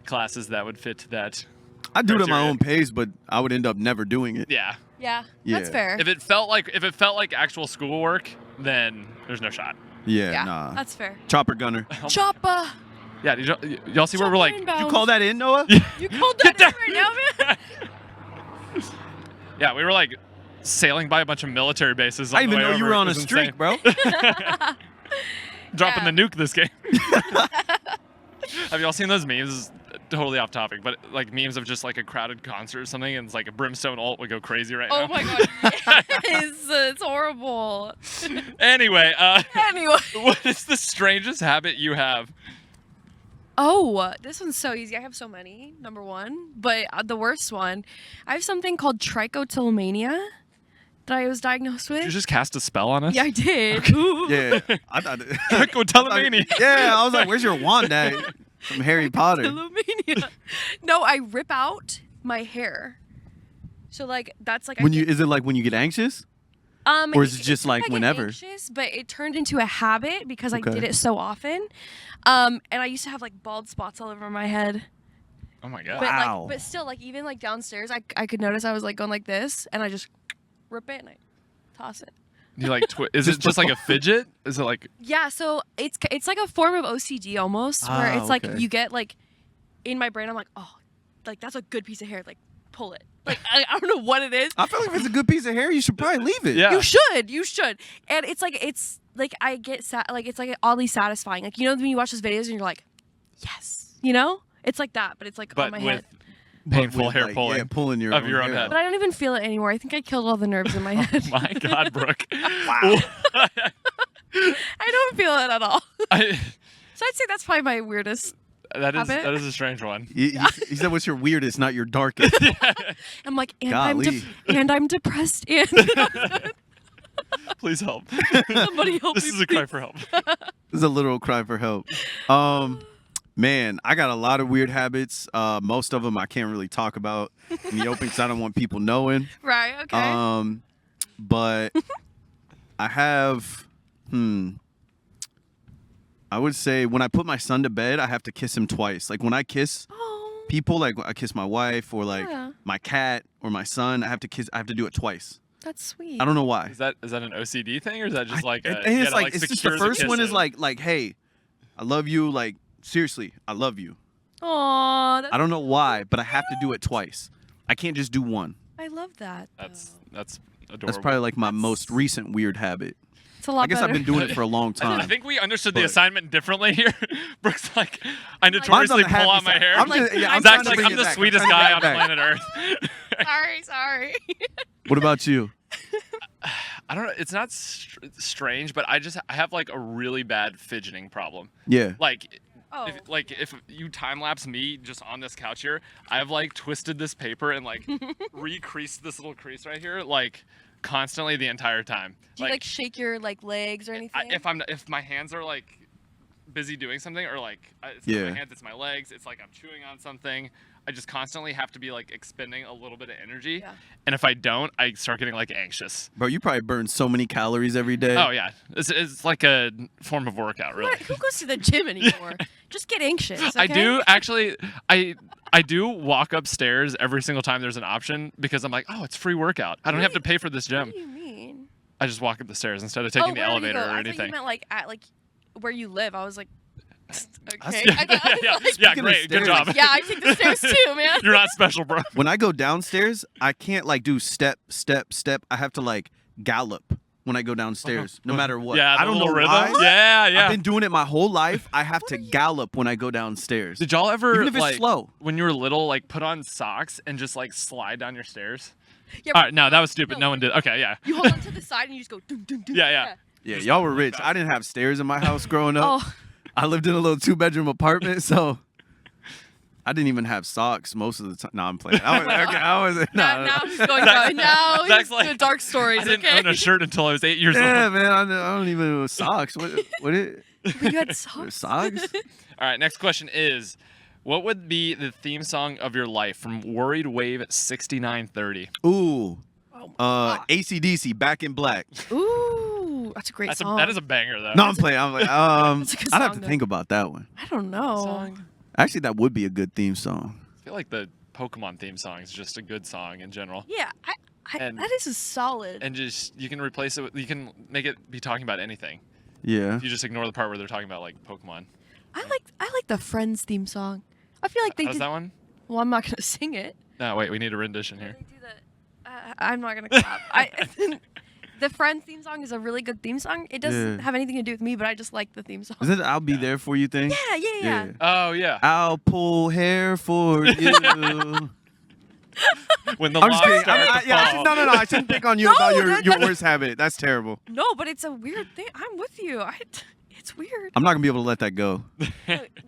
classes that would fit that. I do it at my criteria. own pace, but I would end up never doing it. Yeah. Yeah, Yeah. that's fair. If it felt like actual schoolwork, then there's no shot. Yeah, yeah, nah. that's fair. Chopper gunner. Choppa. Yeah, did y'all see where we're like? You call that in, Noah? You called that in right now, man? Yeah, we were like sailing by a bunch of military bases. I On didn't the even way know you over. were on It a was streak, insane. bro. Dropping Yeah. the nuke this game. Have y'all seen those memes? This is totally off topic, but like memes of just like a crowded concert or something, and it's like a brimstone ult would go crazy right now. Oh my god, it's horrible. Anyway, Anyway. what is the strangest habit you have? Oh, this one's so easy. I have so many. Number one, but the worst one, I have something called trichotillomania that I was diagnosed with. Did you just cast a spell on us? Yeah, I did. Yeah. I thought Trichotillomania. Yeah, I was like, where's your wand at? From Harry Potter. Trichotillomania. No, I rip out my hair. So like that's like When is it like when you get anxious? Or is it just like I get whenever? anxious, but it turned into a habit because I Okay. did it so often. And I used to have like bald spots all over my head. Oh my god. But Wow. like, but still, like even like downstairs, I could notice I was like going like this, and I just rip it and I toss it. You like is it just like a fidget? Is it like Yeah, so it's like a form of OCD almost, where Ah, it's like okay. you get like in my brain, I'm like, oh, like that's a good piece of hair, like pull it. Like I don't know what it is. I feel like if it's a good piece of hair, you should probably leave it. Yeah. You should, and it's like I get like it's like oddly satisfying. Like when you watch those videos and you're like, yes, it's like that, but it's like but on my with head. But painful with, hair like, pulling Yeah, pulling your of your own hair head. out. But I don't even feel it anymore. I think I killed all the nerves in my head. My God, Brooke. Wow. I don't feel it at all. I, So I'd say that's probably my weirdest. Habit? that is a strange one. He said, "What's your weirdest, not your darkest?" I'm like, and Golly. I'm depressed, and Please help. somebody help This me. is a cry for help. This is a literal cry for help. Man, I got a lot of weird habits. Most of them I can't really talk about in the open because I don't want people knowing. Right. Okay. But I have, I would say when I put my son to bed, I have to kiss him twice. Like when I kiss Oh. people, like I kiss my wife or like Yeah. my cat or my son, I have to do it twice. That's sweet. I don't know why. Is that an OCD thing or is that just like And a, it's you gotta, like it's just the secure first one is kisses? like, hey, I love you. Like seriously, I love you. Aw, I don't know why, but I have to do it twice. I can't just do one. I love that. That's adorable. That's probably like my most recent weird habit. It's a lot I guess better. I've been doing it for a long I time. think we understood the But- assignment differently here. Brooke's like, I Mine's on notoriously the pull happy out my side. hair. I'm like- just, yeah, I'm Zach's trying to like, bring I'm it the back. sweetest I'm trying guy to on bring it back. planet Earth. sorry. What about you? I don't know. It's not strange, but I have like a really bad fidgeting problem. Yeah. Like, Oh. if you time lapse me just on this couch here, I've like twisted this paper and like recreased this little crease right here like constantly the entire time. Do you like shake your like legs or anything? If my hands are like busy doing something or like it's Yeah. not my hands, it's my legs, it's like I'm chewing on something. I just constantly have to be like expending a little bit of energy. Yeah. And if I don't, I start getting like anxious. Bro, you probably burn so many calories every day. Oh yeah. It's like a form of workout, really. Who goes to the gym anymore? Just get anxious. Okay? I do actually I do walk upstairs every single time there's an option because I'm like, oh, it's free workout. I don't have to pay for this What gym. do you mean? I just walk up the stairs instead of taking the where do you elevator go? or I thought anything. you meant like at like where you live. I was like, okay. yeah, I thought- I was yeah, like, yeah, Speaking of great, good stairs. job. yeah, I take the stairs too, man. You're not special, bro. When I go downstairs, I can't like do step. I have to like gallop when I go downstairs, no matter what. Yeah, I the don't know little rhythm. why. Yeah, yeah. I've been doing it my whole life. I have to gallop when I go downstairs. Did y'all ever Even if it's like slow. when you were little, like put on socks and just like slide down your stairs? Yeah, All right, no, that was stupid. No, No one did. Okay, yeah. You hold on to the side and you just go dum dum dum. Yeah, yeah. Yeah, y'all were rich. I didn't have stairs in my house growing up. Oh, I lived in a little 2-bedroom apartment, so I didn't even have socks most of the time. No, I'm playing. I was now he's going down. Now Zach's he's like, doing dark stories. I didn't okay. own a shirt until I was 8 years Yeah, old. man, I don't even know socks. What it? But you had socks. Socks? All right, next question is, What would be the theme song of your life from Worried Wave 6930? Ooh. God. AC/DC, Back in Black. Ooh, that's a great song. That is a banger though. No, I'm playing. I'm like, That's a good I'd have song, to though. think about that one. I don't know. Song. Actually, that would be a good theme song. I feel like the Pokemon theme song is just a good song in general. Yeah, And- that is a solid. And just you can replace it with, you can make it be talking about anything. Yeah. You just ignore the part where they're talking about like Pokemon. I like the Friends theme song. I feel like they How's did. that one? Well, I'm not gonna sing it. No, wait, we need a rendition here. They do the. I'm not gonna clap. The Friends theme song is a really good theme song. It doesn't Yeah. have anything to do with me, but I just like the theme song. Is it I'll Be There For You thing? Yeah. Oh yeah. I'll pull hair for you. When the I'm just logs kidding. start to fall. No. I shouldn't pick on you No, about your that- worst habit. That's terrible. No, but it's a weird thing. I'm with you. It's weird. I'm not gonna be able to let that go.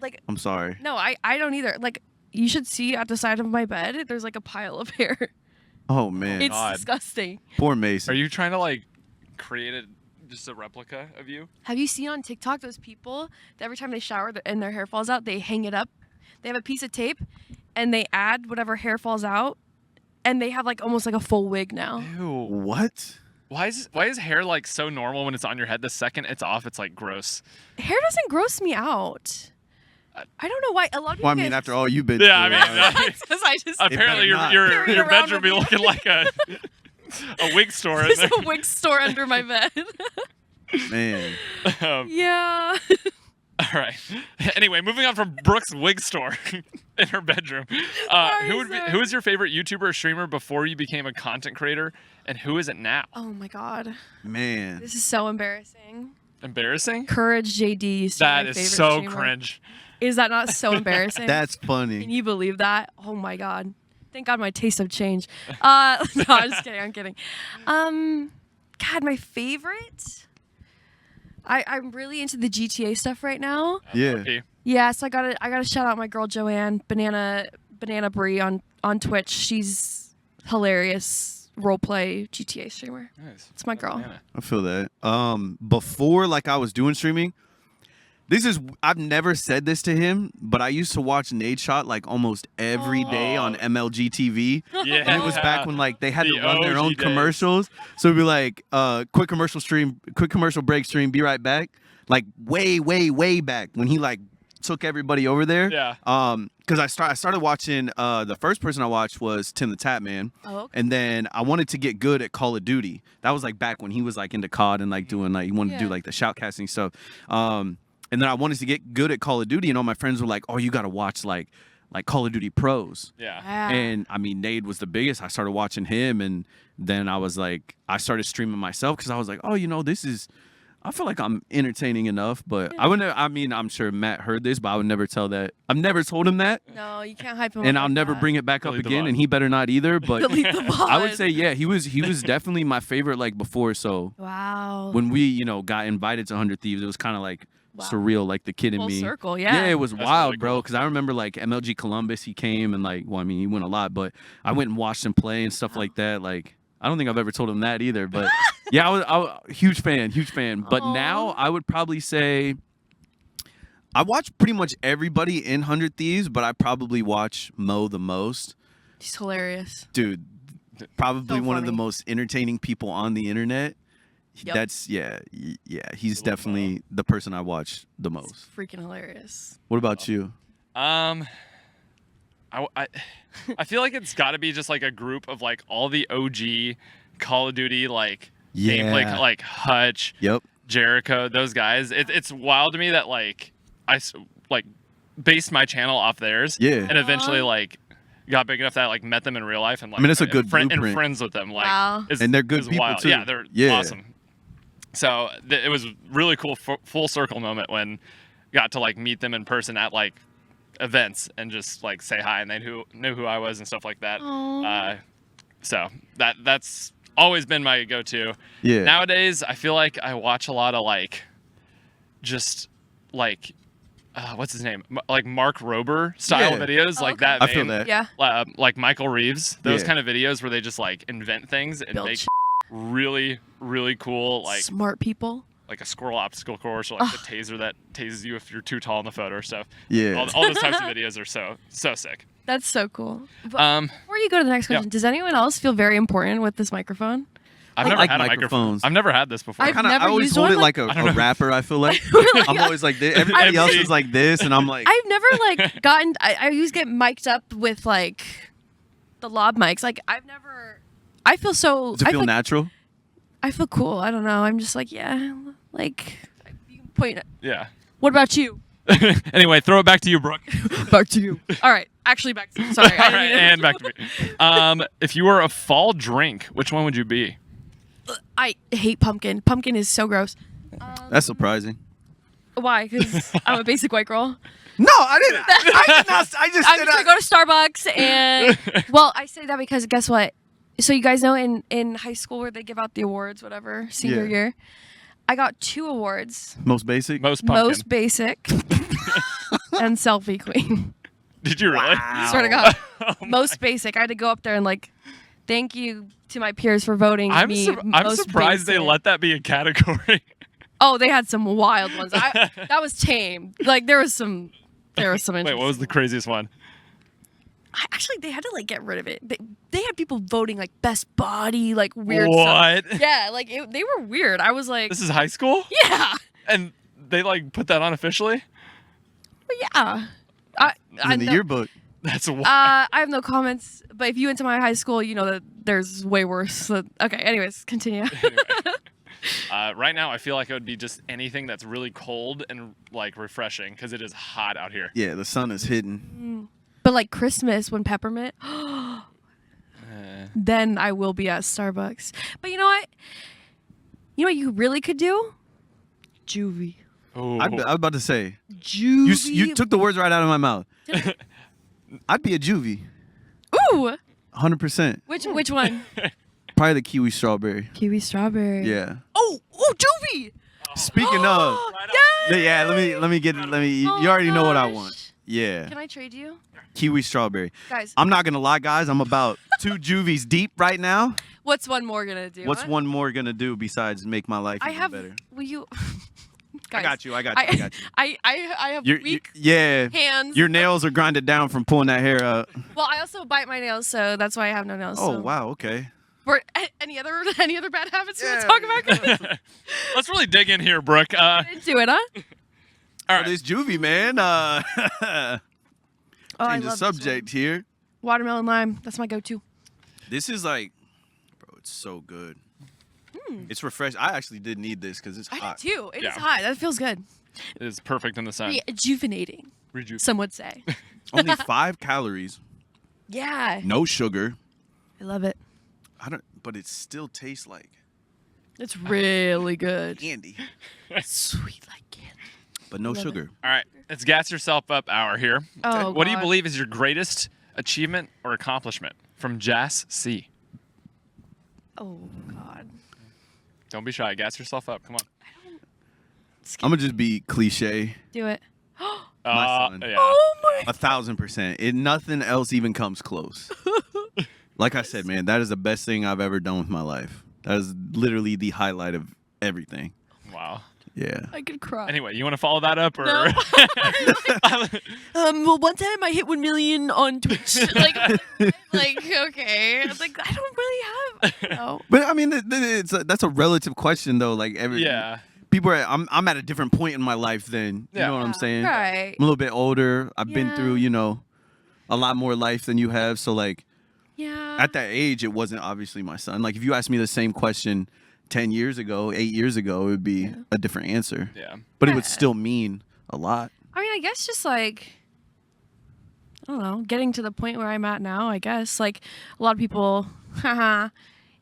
Like, I'm sorry. no, I don't either. Like, you should see at the side of my bed. There's like a pile of hair. Oh man, It's God. disgusting. poor Mason. Are you trying to like create just a replica of you? Have you seen on TikTok those people that every time they shower and their hair falls out, they hang it up? They have a piece of tape and they add whatever hair falls out, and they have like almost like a full wig now. Ew. What? Why is hair like so normal when it's on your head? The second it's off, it's like gross. Hair doesn't gross me out. I don't know why. A lot of people. Well, I mean, get- after all you've been Yeah, I through, mean, Because I just apparently better not. your Carry it your around bedroom be with you. looking like a wig store in there's there. a wig store under my bed. man. Yeah. All right. Anyway, moving on from Brooke's wig store in her bedroom. Sorry, Who is your favorite YouTuber or streamer before you became a content creator, and who is it now? Oh my god, Man. this is so embarrassing. Embarrassing? Courage JD used to be That my is favorite so streamer. cringe. Is that not so embarrassing? That's Can funny. you believe that? Oh my god. Thank God my tastes have changed. No, I'm just kidding. I'm kidding. God, my favorite. I'm really into the GTA stuff right now. Yeah. Okay. Yeah, so I gotta shout out my girl Joanne Banana Brie on Twitch. She's hilarious roleplay GTA streamer. Nice. It's my girl. Banana. I feel that. Before like I was doing streaming, I've never said this to him, but I used to watch Nadeshot like almost every day on MLG TV. Yeah. And it was back when like they had to The run their OG own days. commercials. So it'd be like quick commercial break stream, be right back. Like way back when he like took everybody over there. Yeah. Because I started watching the first person I watched was Tim the Tap Man. Oh, okay. And then I wanted to get good at Call of Duty. That was like back when he was like into COD and like doing like he wanted to do Yeah. like the shoutcasting stuff. And then I wanted to get good at Call of Duty, and all my friends were like, "Oh, you got to watch like Call of Duty Pros." Yeah. Yeah. And I mean, Nade was the biggest. I started watching him, and then I was like, I started streaming myself because I was like, oh, I feel like I'm entertaining enough. But I wouldn't. I mean, I'm sure Matt heard this, but I would never tell that. I've never told him that, No, you can't hype him and up I'll like never that. bring it back up Delete the again, VOD. and he better not either. But Delete the VOD. I would say, yeah, he was definitely my favorite like before. So Wow. when we got invited to 100 Thieves, it was kind of like surreal, like the kid in Full me. circle, yeah. it was That's wild, really bro. cool. Because I remember like MLG Columbus, he came and like, well, I mean, he went a lot, but I went and watched him play and stuff like that. Like, I don't think I've ever told him that either. But yeah, I was huge fan. But now I would probably say I watch pretty much everybody in 100 Thieves, but I probably watch Mo the most. He's hilarious. Dude, probably So one of the funny. most entertaining people on the internet. Yep. That's yeah. He's love definitely the person I watch the He's most. freaking hilarious. What about you? I feel like it's got to be just like a group of like all the OG Call of Duty like gameplay, like Hutch, Yep. Jericho, those guys. It's wild to me that like I based my channel off theirs. Yeah. And eventually like got big enough that I like met them in real life and like mean, it's a good and blueprint. friends with them. Like Wow. is- And they're good is people, wild. too. Yeah, they're Yeah. awesome. So it was really cool full circle moment when got to like meet them in person at like events and just like say hi, and they knew who I was and stuff like that. Aw. So that's always been my go-to. Yeah. Nowadays, I feel like I watch a lot of like just like what's his name? Like Mark Rober style Yeah. videos, like okay. that. I feel vein. that. Yeah. Like Michael Reeves, those Yeah. kind of videos where they just like invent things and Build make shit. really cool like Smart people. like a squirrel obstacle course or like the taser that tases you if you're too tall in the photo or stuff. Yeah. All those types of videos are so sick. That's so cool. But before you go to the next question, yeah. does anyone else feel very important with this microphone? I've I never like had a microphones. microphone. I've never had this before. I've Kinda, never I always used hold one, it like like- a rapper. I feel like I'm always like this. Everybody else is like this, and I'm like, I've never like gotten. I used to get mic'd up with like the lob mics. Like I've never. I feel so. does it I feel feel, natural? I feel cool. I don't know. I'm just like yeah. Like you can point. Yeah. What about you? Anyway, throw it back to you, Brooke. Back to you. All right. Actually, back to you. Sorry. All right, and back to me. If you were a fall drink, which one would you be? I hate pumpkin. Pumpkin is so gross. That's surprising. Why? Because I'm a basic white girl. No, I didn't. I just I'm said just gonna go to Starbucks and well, I say that because guess what? So you guys know in high school where they give out the awards, whatever, senior Yeah. year, I got 2 awards: most basic. Most pumpkin. most basic and selfie queen. Did you really? Swear to God, most basic. I had to go up there and like, thank you to my peers for voting I'm me. I'm most surprised they basic. let that be a category. Oh, they had some wild ones. That was tame. Like there was some. Wait, what interesting- was the craziest one? Actually, they had to like get rid of it. They had people voting like best body, like weird stuff. What? Yeah, like they were weird. I was like, This is high school? yeah, And they like put that on officially? yeah. I in the know- yearbook. That's wild. I have no comments. But if you went to my high school, you know that there's way worse. So, okay. Anyways, continue. Right now, I feel like it would be just anything that's really cold and like refreshing because it is hot out here. Yeah, the sun is hidden. But like Christmas when peppermint, then I will be at Starbucks. But you know what? You know what you really could do? Juvie. Ooh. I was about to say Juvie. you took the words right out of my mouth. I'd be a juvie, Ooh. 100%. Which one? Probably the kiwi strawberry. Kiwi strawberry. Yeah. Oh, Juvie. Speaking of, yeah, let me get it. You already know what I want. Yeah, Can I trade you? kiwi strawberry. Guys, I'm not gonna lie, guys. I'm about 2 juvies deep right now. what's one more gonna do? What's huh? one more gonna do besides make my life I even have. better? Will you? I Guys, got you. I got you. I have You're, weak yeah. hands. Your nails are grinded down from pulling that hair out. Well, I also bite my nails, so that's why I have no nails. Oh so. wow. Okay. For any other bad habits you want to talk about? Guys? Let's really dig in here, Brooke. Into it, huh? All Oh, right. this juvie, man. Oh, I Change the love subject here. This one. Watermelon lime. That's my go-to. This is like, bro, it's so good. It's refreshing. I actually did need this because it's I hot. do too. It is Yeah. hot. That feels good. It is perfect in the sun. Rejuvenating. Some would say. Only 5 calories, Yeah. no sugar. I love it. But it still tastes like It's really good. candy, Sweet like candy. but no Love it. sugar. All right. It's Gas Yourself Up hour here. Oh, What do you God. believe is your greatest achievement or accomplishment? From Jas C. Oh God. Don't be shy. Gas yourself up. Come on. I'm gonna just be cliche. Do it. My son. Yeah. Oh my. 1,000%. Nothing else even comes close. Like I said, man, that is the best thing I've ever done with my life. That is literally the highlight of everything. Wow. Yeah. I could cry. Anyway, you want to follow that up or? No. Well, one time I hit 1 million on Twitch. like, okay. I was like, I don't really have. No. But I mean, that's a relative question though. Like Yeah. people are. I'm at a different point in my life than you Yeah. know what I'm saying. Right. I'm a little bit older. I've been Yeah. through a lot more life than you have. So like Yeah. at that age, it wasn't obviously my son. Like if you asked me the same question 10 years ago, 8 years ago, it would be a different answer. Yeah. But it would Yeah. still mean a lot. I mean, I guess just like, I don't know, getting to the point where I'm at now, I guess. Like, a lot of people, haha,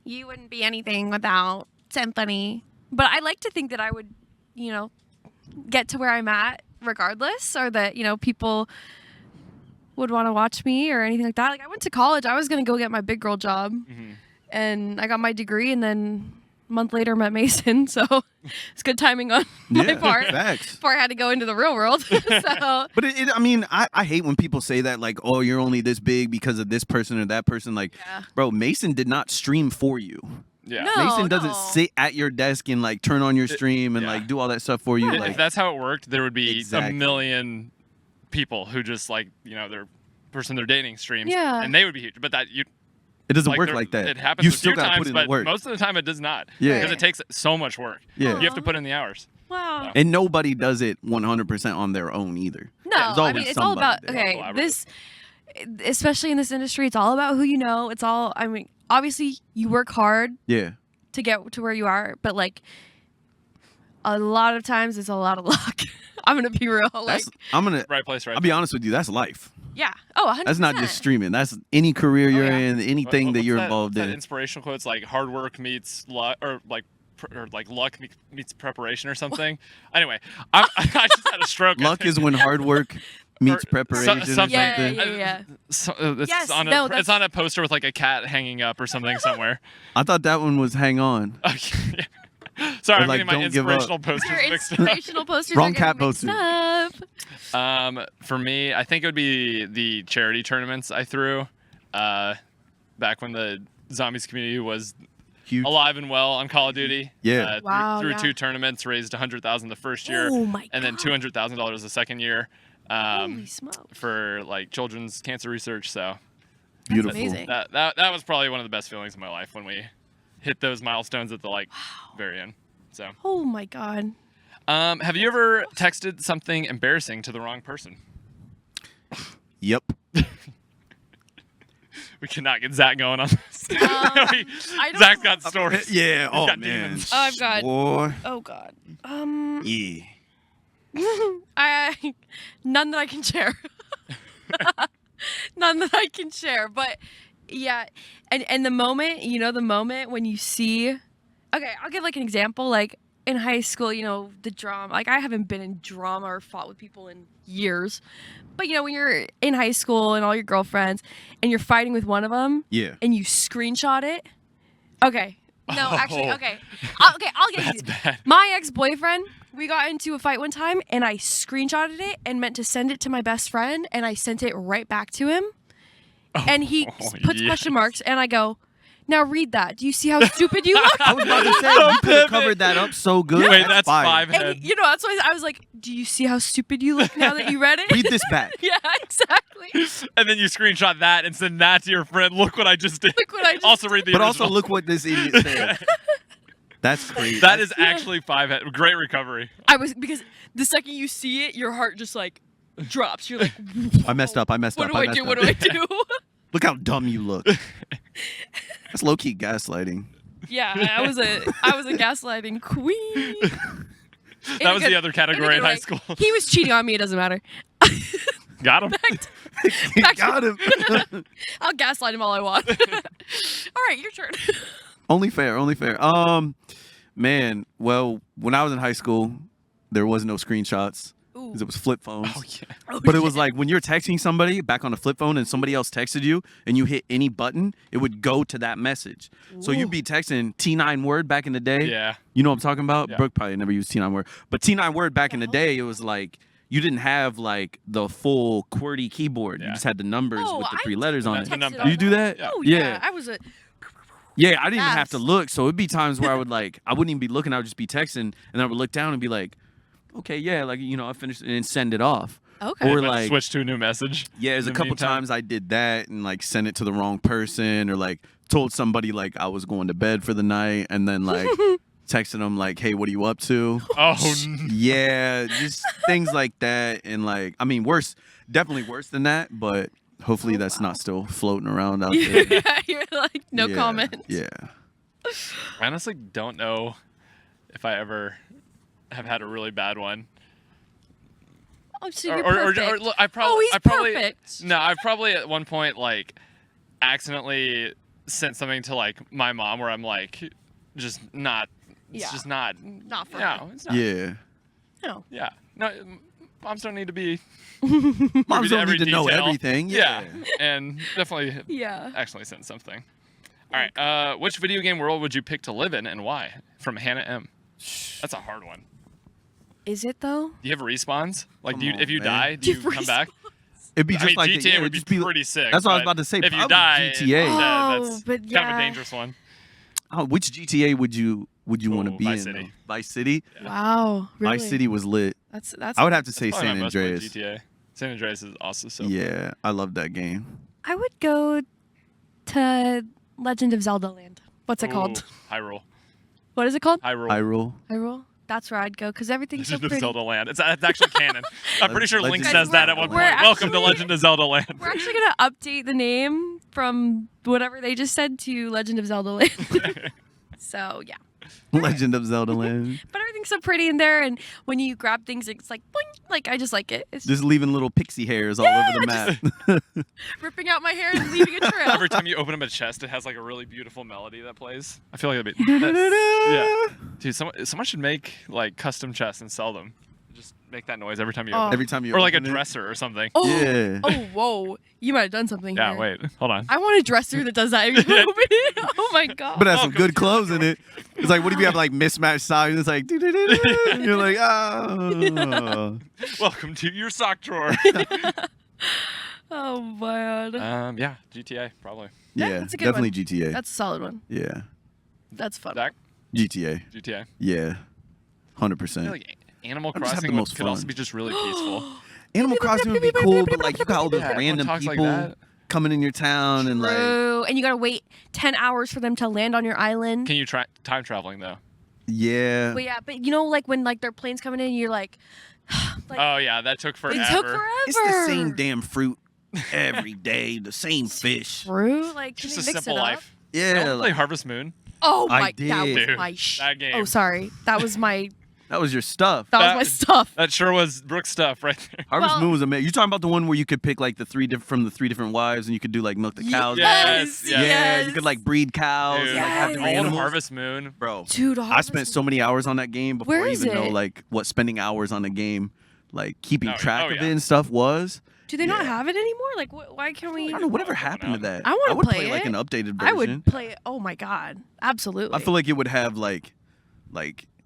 you wouldn't be anything without Symphony. But I like to think that I would, get to where I'm at regardless, or that, people would want to watch me or anything like that. Like, I went to college. I was going to go get my big girl job. Mm-hmm. And I got my degree, and then a month later met Mason. So it's good timing on my part. Facts. Before I had to go into the real world. So But I mean, I hate when people say that, like, oh, you're only this big because of this person or that person. Like, Yeah. bro, Mason did not stream for you. Yeah. No. Mason doesn't sit at your desk and like turn on your stream and yeah. like do all that stuff for you. If Like that's how it worked, there would be Exactly. a million people who just like their person they're dating streams, Yeah. and they would be huge. But that you it doesn't work they're- like that. It happens You a still few gotta times, put in but the work. most of the time it does not. Yeah. because it takes so much work. Yeah. You have to put in the hours. Wow. And nobody does it 100% on their own either. No, There's I always mean it's all about somebody there. okay. Collaborative. This, especially in this industry, it's all about who you know. It's all. I mean, obviously you work hard Yeah. to get to where you are, but like a lot of times it's a lot of luck. I'm gonna be real. Like, That's I'm gonna Right place, right. I'll be honest with you, that's life. yeah. Oh, 100%. That's not just streaming. That's any career you're yeah. in, anything that What's you're involved that in. inspirational quotes like hard work meets luck, or like luck meets preparation or something. Anyway, I just had a stroke. Luck is when hard work meets Or preparation or something. Yeah, something. yeah, yeah. So, it's Yes, on a no, it's that's- on a poster with like a cat hanging up or something somewhere. I thought that one was hang on. Okay. Sorry, I'm like, getting my don't give up. inspirational posters Your mixed up. inspirational posters Wrong are getting cat mixed poster. up. For me, I think it would be the charity tournaments I threw back when the zombies community was Huge. alive and well on Call of Duty. Yeah. Wow, Through yeah. 2 tournaments, raised $100,000 the first year, Oh my and then God. $200,000 the second year Holy smokes. for like children's cancer research. So Beautiful. amazing. that was probably one of the best feelings of my life when we hit those milestones at the very end. So, Oh my God. have you ever texted something embarrassing to the wrong person? Yep. We cannot get Zach going on this. I don't- Zach's got stories. Yeah. Oh got man. demons. I've got. Boy. Oh God. Yeah. I none that I can share. None that I can share. But yeah, and the moment, the moment when you see, okay, I'll give like an example. Like in high school, the drama. Like I haven't been in drama or fought with people in years. But when you're in high school and all your girlfriends and you're fighting with one of them, Yeah. and you screenshot it. Okay. No, actually, Oh. okay. I'll get That's you. bad. My ex-boyfriend, we got into a fight one time, and I screenshotted it and meant to send it to my best friend, and I sent it right back to him. And he puts question marks, and I go, now read that. Do you see how stupid you look? I was about to say you could have covered that up so good. Wait, that's fire. 5 And head. that's why I was like, do you see how stupid you look now that you read it? Read this back. Yeah, exactly. And then you screenshot that and send that to your friend. Look what I just did. Look what I just Also read the But also original. look what this idiot said. That's crazy. That is actually 5 head. Great recovery. because the second you see it, your heart just like drops. You're like, I messed up. I messed what up. do I messed do? up. What do I do? Look how dumb you look. That's low key gaslighting. Yeah, I was a gaslighting queen. That was the other category in high way. school. He was cheating on me. It doesn't matter. Got him. Back to- Got him. I'll gaslight him all I want. All right, your turn. Only fair. Only fair. Man. Well, when I was in high school, there was no screenshots Ooh. because it was flip phones. Oh, yeah. Oh, But it was shit. like when you're texting somebody back on a flip phone and somebody else texted you and you hit any button, it would go to that message. So you'd be texting T9 Word back in the day. Yeah. You know what I'm talking about? Yeah. Brooke probably never used T9 Word. But T9 Word back in the day, it was like you didn't have like the full QWERTY keyboard. You Yeah. just had the numbers Oh, with the I 3 letters on That's it. the texted numpad. all You do that? Yeah. Oh yeah. Yeah. I was a. Yeah, I didn't even have to Fast. look. So it'd be times where I would like, I wouldn't even be looking. I would just be texting, and I would look down and be like, okay, yeah, like I finished and send it off. Okay. Or And then like, switch to a new message. yeah, there's a in the couple meantime. times I did that and like sent it to the wrong person, or like told somebody like I was going to bed for the night, and then like texting them like, hey, what are you up to? Oh, Yeah, just things like that, and like, I mean, definitely worse than that, but hopefully that's not still floating around out there. Yeah, you're like no Yeah, comment. Yeah. I honestly don't know if I ever have had a really bad one. Oh, so you're perfect. Look, I probably, Oh, he's I probably, perfect. No, I probably at one point like accidentally sent something to like my mom where I'm like, just not. It's Yeah. just not. Not for No, her. it's not. Yeah. No. Yeah. No, moms don't need to be. Moms don't every need to know detail. everything. Yeah. And definitely Yeah. actually sent something. All right. Which video game world would you pick to live in and why? From Hannah M. That's a hard one. Is it though? Do you have respawns? Like, Come on, if you man. die, do you Give come back? It'd be I just mean, like GTA yeah, would it'd be just be pretty sick. That's what I was but about to say. If you probably die, GTA. Oh, that's but kind of yeah. a dangerous one. which GTA would you want to Ooh, be Vice in? City. Though? Vice City. Wow. Really? Vice City was lit. That's. I would have to say Probably San my most played Andreas. GTA. San Andreas is also so. Yeah, I love that game. I would go to Legend of Zelda Land. What's it called? Ooh, Hyrule. What is it called? Hyrule. Hyrule. That's where I'd go because everything's so Legend of pretty. Zelda Land. It's actually canon. I'm pretty sure Link Legend- says that at one We're point. Welcome to actually- Legend of Zelda Land. We're actually gonna update the name from whatever they just said to Legend of Zelda Land. So yeah, Legend of Zelda Land. but everything's so pretty in there, and when you grab things, it's like boing. Like I just like it. It's Just leaving little pixie hairs all over the map. ripping out my hair and leaving a trail. Every time you open up a chest, it has like a really beautiful melody that plays. I feel like it'd be. Yeah, dude. Someone should make like custom chests and sell them. Just make that noise every time you. Oh. Open Every time you or like a open it. dresser or something. Oh, Yeah. oh, whoa! You might have done something. Yeah, here. wait, hold on. I want a dresser that does that every movie. Oh my god! But it has some Welcome good clothes in it. It's like, what if you have like mismatched socks? It's like, and you're like, oh. Welcome to your sock drawer. Oh man. Yeah, GTA probably. Yeah, Yeah, that's a good definitely one. GTA. That's a solid one. Yeah, That's fun. Zach, GTA. GTA. Yeah, I 100%. feel like Animal I just have the Crossing most could also fun. be just really peaceful. Animal Crossing would be cool, but like you got all those Yeah, everyone random talks like people that. coming in your town and like, True. And you gotta wait 10 hours for them to land on your island. Can you try time traveling though? yeah. But yeah, but you know, like when like their planes coming in, you're like, like Oh yeah, that took forever. it took forever. It's the same damn fruit every day, the same fish. Fruit. Like, can Just they a mix simple it up? life. Yeah, Don't play like, Harvest Moon. Oh I my, that did. was Dude, my that game. Oh, sorry, that was my that was your stuff. that That- was my stuff. That sure was Brooke's stuff right there. Harvest Well- Moon was amazing. You talking about the one where you could pick like the from the 3 different wives, and you could do like milk the cows? Yes, Yeah, yes. you could like breed cows Dude, and like have Yes. different old animals. Harvest Moon. Bro, Dude, I spent so many hours on that game before Where I is even know it? like what spending hours on a game, like keeping Oh, track oh, of yeah. it and stuff was. Do they not Yeah. have it anymore? Like, why can't we? I don't know whatever happened to that. I wanna would play like it. an updated version. I would play it. Oh my god, absolutely. I feel like it would have like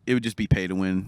it would just be pay to win.